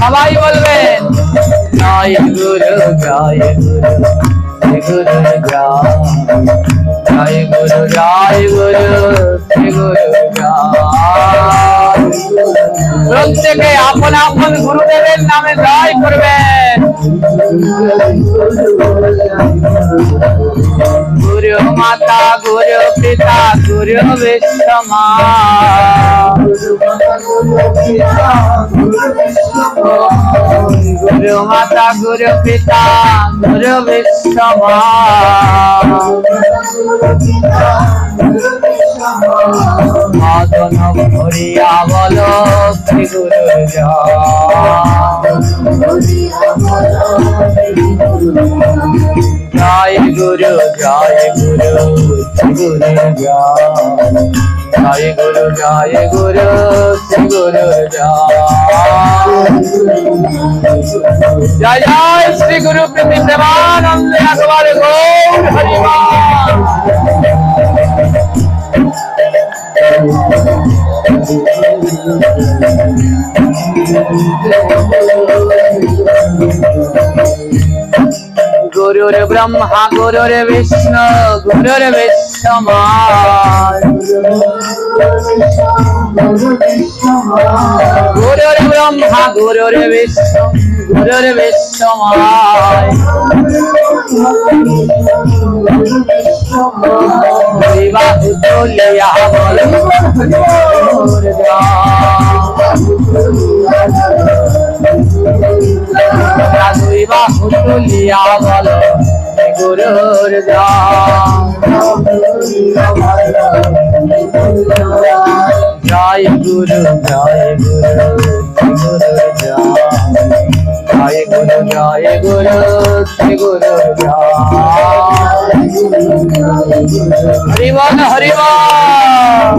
সবাই বলবেন জয় গুরু, জয় গুরু, গুরু জয়, জয় গুরু, জয় গুরু, গুরু জয়। প্রত্যেকে আপন আপন গুরুদেবের নামে জয় করবেন। গুরু মাতা, গুরু পিতা, গুরু বিশ্বমা, গুরু মাতা, গুরু পিতা, গুরু বিশ্বমা, মদন ভরিয়া বলো শ্রী গুরু জয়, জয় গুরু, জয় গুরু, গুরু জয়, জয় গুরু, জয় গুরু, গুরু জয়। জয় জয় শ্রী গুরু প্রীতি প্রেমানন্দে একবারে গৌর হরি বল। গুরুর ব্রহ্মা গুরুর বিষ্ণু গুরুর বিষ্ণুময় গুরুর ব্রহ্মা গুরুর বিষ্ণু গুরুর বিষ্ণুময় দুই বাহু তুলিয়া বলো গুরুর দুই বাহু তুলিয়া বলো গুরুর জয় গুরু জয় গুরু গুরুর জয় গুরু জয় গুরু গুরুর হরি বল হরি বল।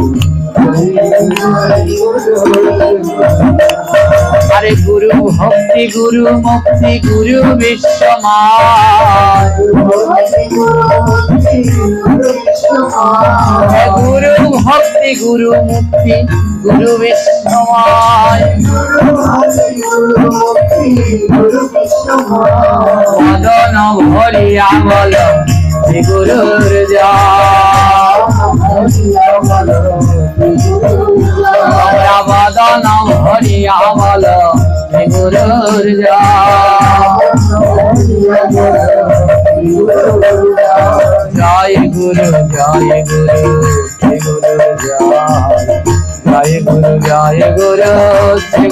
আরে গুরু ভক্তি গুরু মুক্তি গুরু বিশ্বময় গুরু ভক্তি গুরু মুক্তি গুরু বিশ্বময় মদন ভরিয়া বল গুরুর জয় বদন ভরিয়া বল গুরুর জয় গুরু জয় গুরু গুরুর জয় গুরু জয় গুরু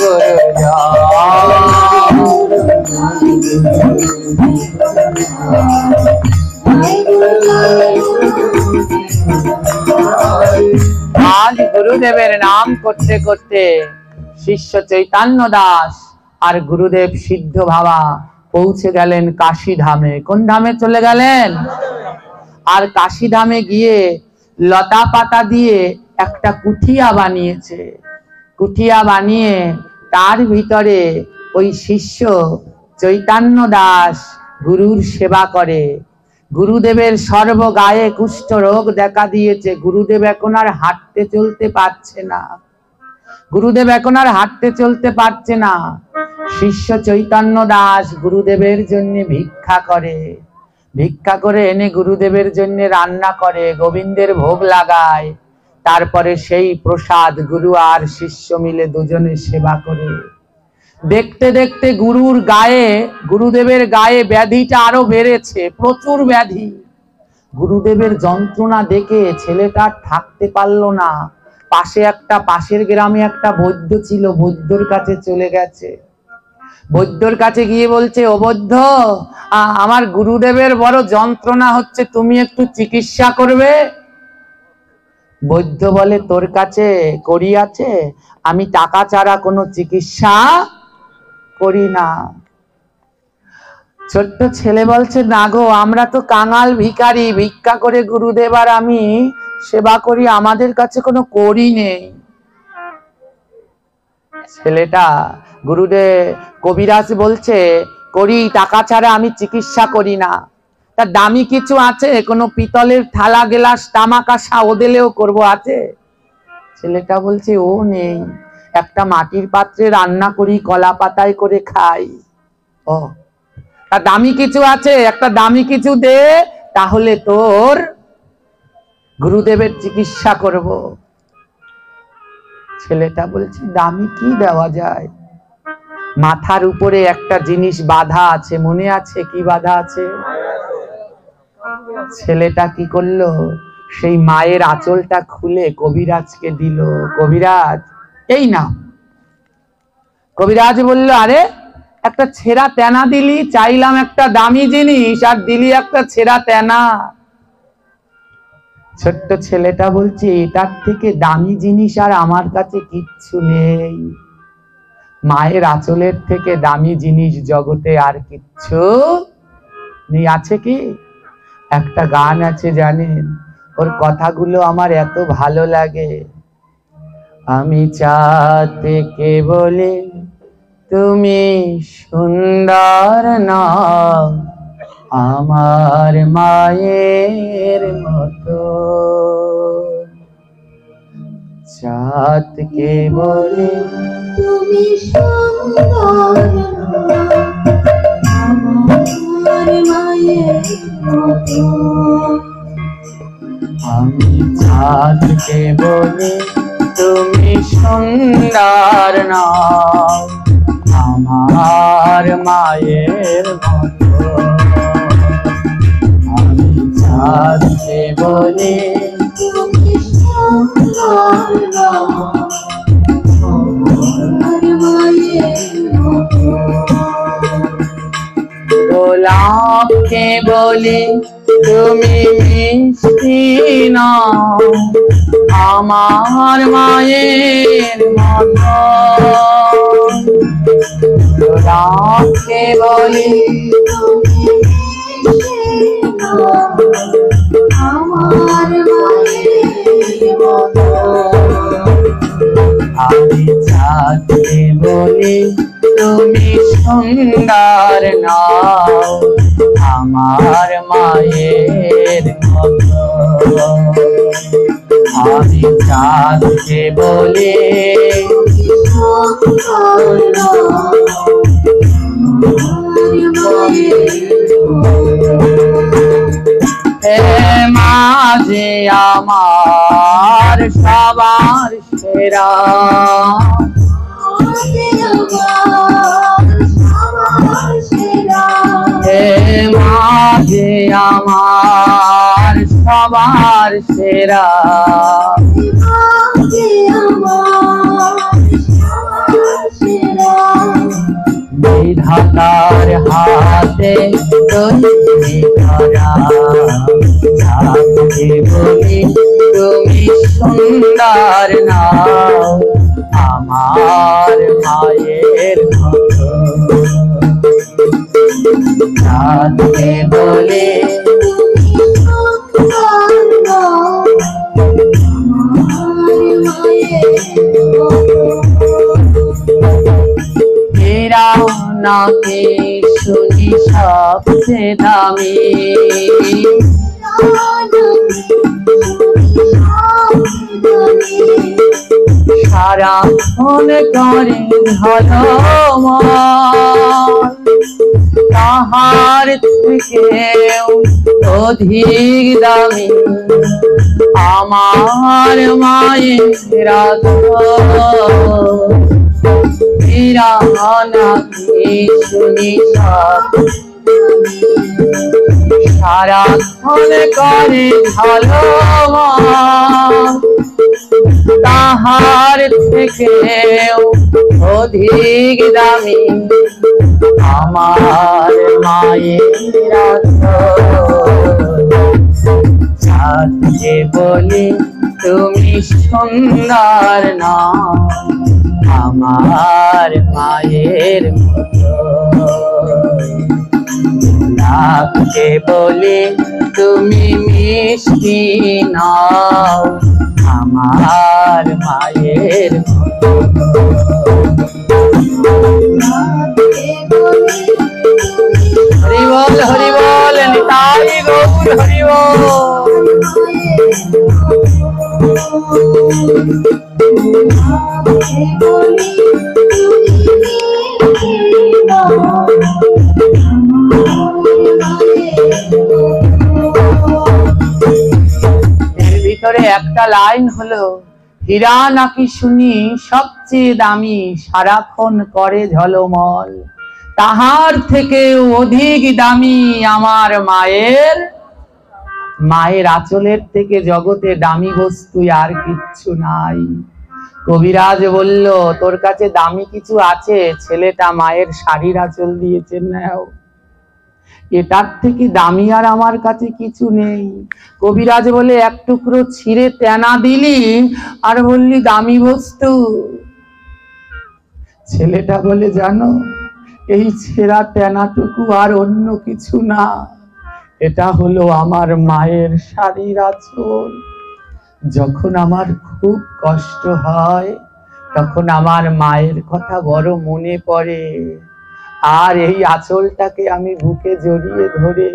গুরুর আজ গুরুদেবের নাম করতে করতে শিষ্য চৈতন্য দাস আর গুরুদেব সিদ্ধ বাবা পৌঁছে গেলেন কাশী ধামে। কোন ধামে চলে গেলেন? আর কাশী ধামে গিয়ে লতা পাতা দিয়ে একটা কুঠিয়া বানিয়েছে। কুঠিয়া বানিয়ে তার ভিতরে ওই শিষ্য চৈতন্য দাস গুরুর সেবা করে। গুরুদেবের সর্বগায়ে কুষ্ঠ রোগ দেখা দিয়েছে। গুরুদেব এখন আর হাঁটতে চলতে পারছে না। গুরুদেব এখন আর হাঁটতে চলতে পারছে না। শিষ্য চৈতন্য দাস গুরুদেবের জন্য ভিক্ষা করে। ভিক্ষা করে এনে গুরুদেবের জন্য রান্না করে, গোবিন্দের ভোগ লাগায়। তারপরে সেই প্রসাদ গুরু আর শিষ্য মিলে দুজনে সেবা করে। দেখতে দেখতে গুরুদেবের গায়ে ব্যাধিটা আরো বেড়েছে, প্রচুর ব্যাধি। গুরুদেবের যন্ত্রণা দেখে ছেলেটা থাকতে পারলো না। পাশের গ্রামে একটা বৈদ্য ছিল, বৈদ্যর কাছে চলে গেছে। বৈদ্যর কাছে গিয়ে বলছে, ও বৈদ্য, আমার গুরুদেবের বড় যন্ত্রণা হচ্ছে, তুমি একটু চিকিৎসা করবে। বৈদ্য বলে, তোর কাছে কড়ি আছে? আমি টাকা ছাড়া কোনো চিকিৎসা করি না। ছোট্ট ছেলে বলছে, না গো, আমরা তো কাঙাল ভিখারি, ভিক্ষা করে গুরুদেব আর আমি সেবা করি, আমাদের কাছে কোনো কড়ি নেই। ছেলেটা গুরুদেব কবিরাজ বলছে, করি টাকা ছাড়া আমি চিকিৎসা করি না। তা দামি কিছু আছে? কোনো পিতলের থালা গেলাস তামাকাশা ওদেলেও করবো, আছে? ছেলেটা বলছে, ও নেই। একটা মাটির পাত্রে রান্না করি, কলা পাতায় করে খাই। ও, তা দামি কিছু আছে? একটা দামি কিছু দে, তাহলে তোর গুরুদেবের চিকিৎসা করব। ছেলেটা বলছে, দামি কি দেওয়া যায়? মাথার উপরে একটা জিনিস বাঁধা আছে, মনে আছে কি বাঁধা আছে? ছেলেটা কি করলো, সেই মায়ের আঁচলটা খুলে কবিরাজকে দিল। কবিরাজ, এই না। কবিরাজ বলল, আরে একটা ছেঁড়া তেনা দিলি, চাইলাম একটা দামি জিনিস আর দিলি একটা ছেঁড়া তেনা। ছোট্ট ছেলেটা বলছে, এটার থেকে দামি জিনিস আর আমার কাছে কিচ্ছু নেই। মায়ের আঁচলের থেকে দামি জিনিস জগতে আর কিচ্ছু নেই। আছে কি? একটা গান আছে জানেন? ওর কথাগুলো আমার এত ভালো লাগে। আমি চাঁদ থেকে বলি তুমি সুন্দর নাও, আমার মায়ের মতো। চাঁদকে বলি তুমি সুন্দর, আমার মায়ের মতো আমি চাঁদকে বলি তুমি সুন্দর নাও আমার মায়ের মতো। আমি চাঁদকে বলি তুমি সুন্দর নাও আমার মায়ের মতো গোলাপকে বলি তুমি মিষ্টি নাও আমার মায়ের মতো। গোলাপকে বলি তুমি আমার মায়ের মতো আমি চাঁদকে বলি তুমি সুন্দর নাও আমার মায়ের মতো। আমি চাঁদকে বলি সুন্দর নাও আমার মায়ের মতো হে মাঝে আমার সবার সেরা হে মাঝে আমার সবার সেরা বিধাতার হাতে তৈরি করা চাঁদকে বলি তুমি সুন্দর নাও আমার মায়ের মতো। চাঁদকে বলি হীরা নাকি শুনি সবচেয়ে দামি সারাক্ষণ করে ভালো তাহার থেকেও অধিক দামি আমার মায়ের হীরা নাকি শুনি সব সারাক্ষণ করে ভালো তাহার থেকেও অধিক দামি আমার মায়ের চাঁদকে বলি তুমি সুন্দর নাও আমার মায়ের মতো। গোলাপকে বলি তুমি মিষ্টি নাও আমার মায়ের মতো। হরি বল হরি বল নিতাই গৌর হরি বল। এর ভিতরে একটা লাইন হলো হীরা নাকি শুনি সবচেয়ে দামি সারাক্ষণ করে ঝলমল তাহার থেকে অধিক দামি আমার মায়ের আঁচলের থেকে জগতে দামি বস্তু আর কিচ্ছু নাই। কবিরাজ বলল তোর কাছে দামি কিছু আছে, ছেলেটা মায়ের শাড়ির আঁচল দিয়েছে নাও, এটার থেকে দামি আর আমার কাছে কিছু নেই। কবিরাজ বলে এক টুকরো ছিঁড়ে তেনা দিলি আর বললি দামি বস্তু। ছেলেটা বলে জানো এই ছেঁড়া তেনাটুকু আর অন্য কিছু না, এটা হলো আমার মায়ের শাড়ির আঁচল। যখন আমার খুব কষ্ট হয় তখন আমার মায়ের কথা বড় মনে পড়ে, আর এই আঁচলটাকে আমি বুকে জড়িয়ে ধরে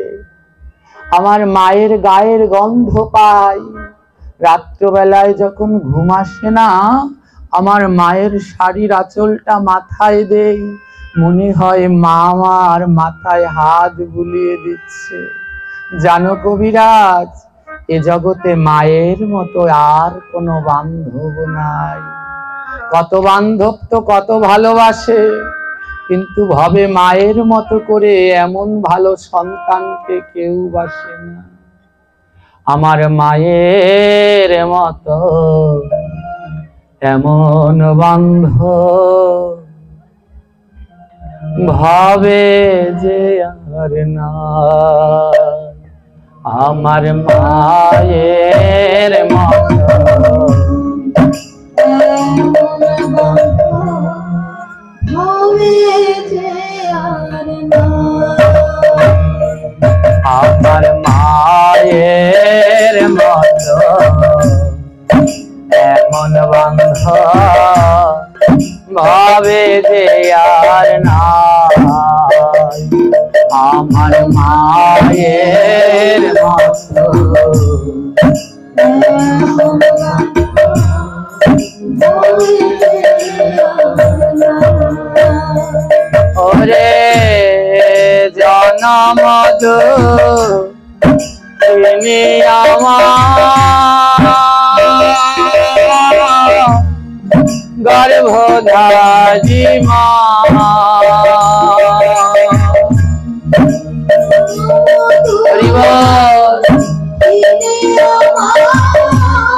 আমার মায়ের গায়ের গন্ধ পাই। রাত্রবেলায় যখন ঘুম আসে না আমার মায়ের শাড়ির আঁচলটা মাথায় দেই, মনে হয় মা আমার মাথায় হাত বুলিয়ে দিচ্ছে, জানো কবিরাজ, এ জগতে মায়ের মতো আর কোনো বান্ধব নাই। কত বান্ধব তো কত ভালোবাসে, কিন্তু ভাবে মায়ের মতো করে এমন ভালো সন্তানকে কেউ বাসে না। আমার মায়ের মতো এমন বান্ধব ভাবে যে আর না। আমার মায়ের মতো হবে যে আর না। আমার মায়ের মতো এমন বান্ধব ভাবে যে আর না। আমার মায়ের মতো ওরে জনম তুমি আমার গর্ভধারী মা,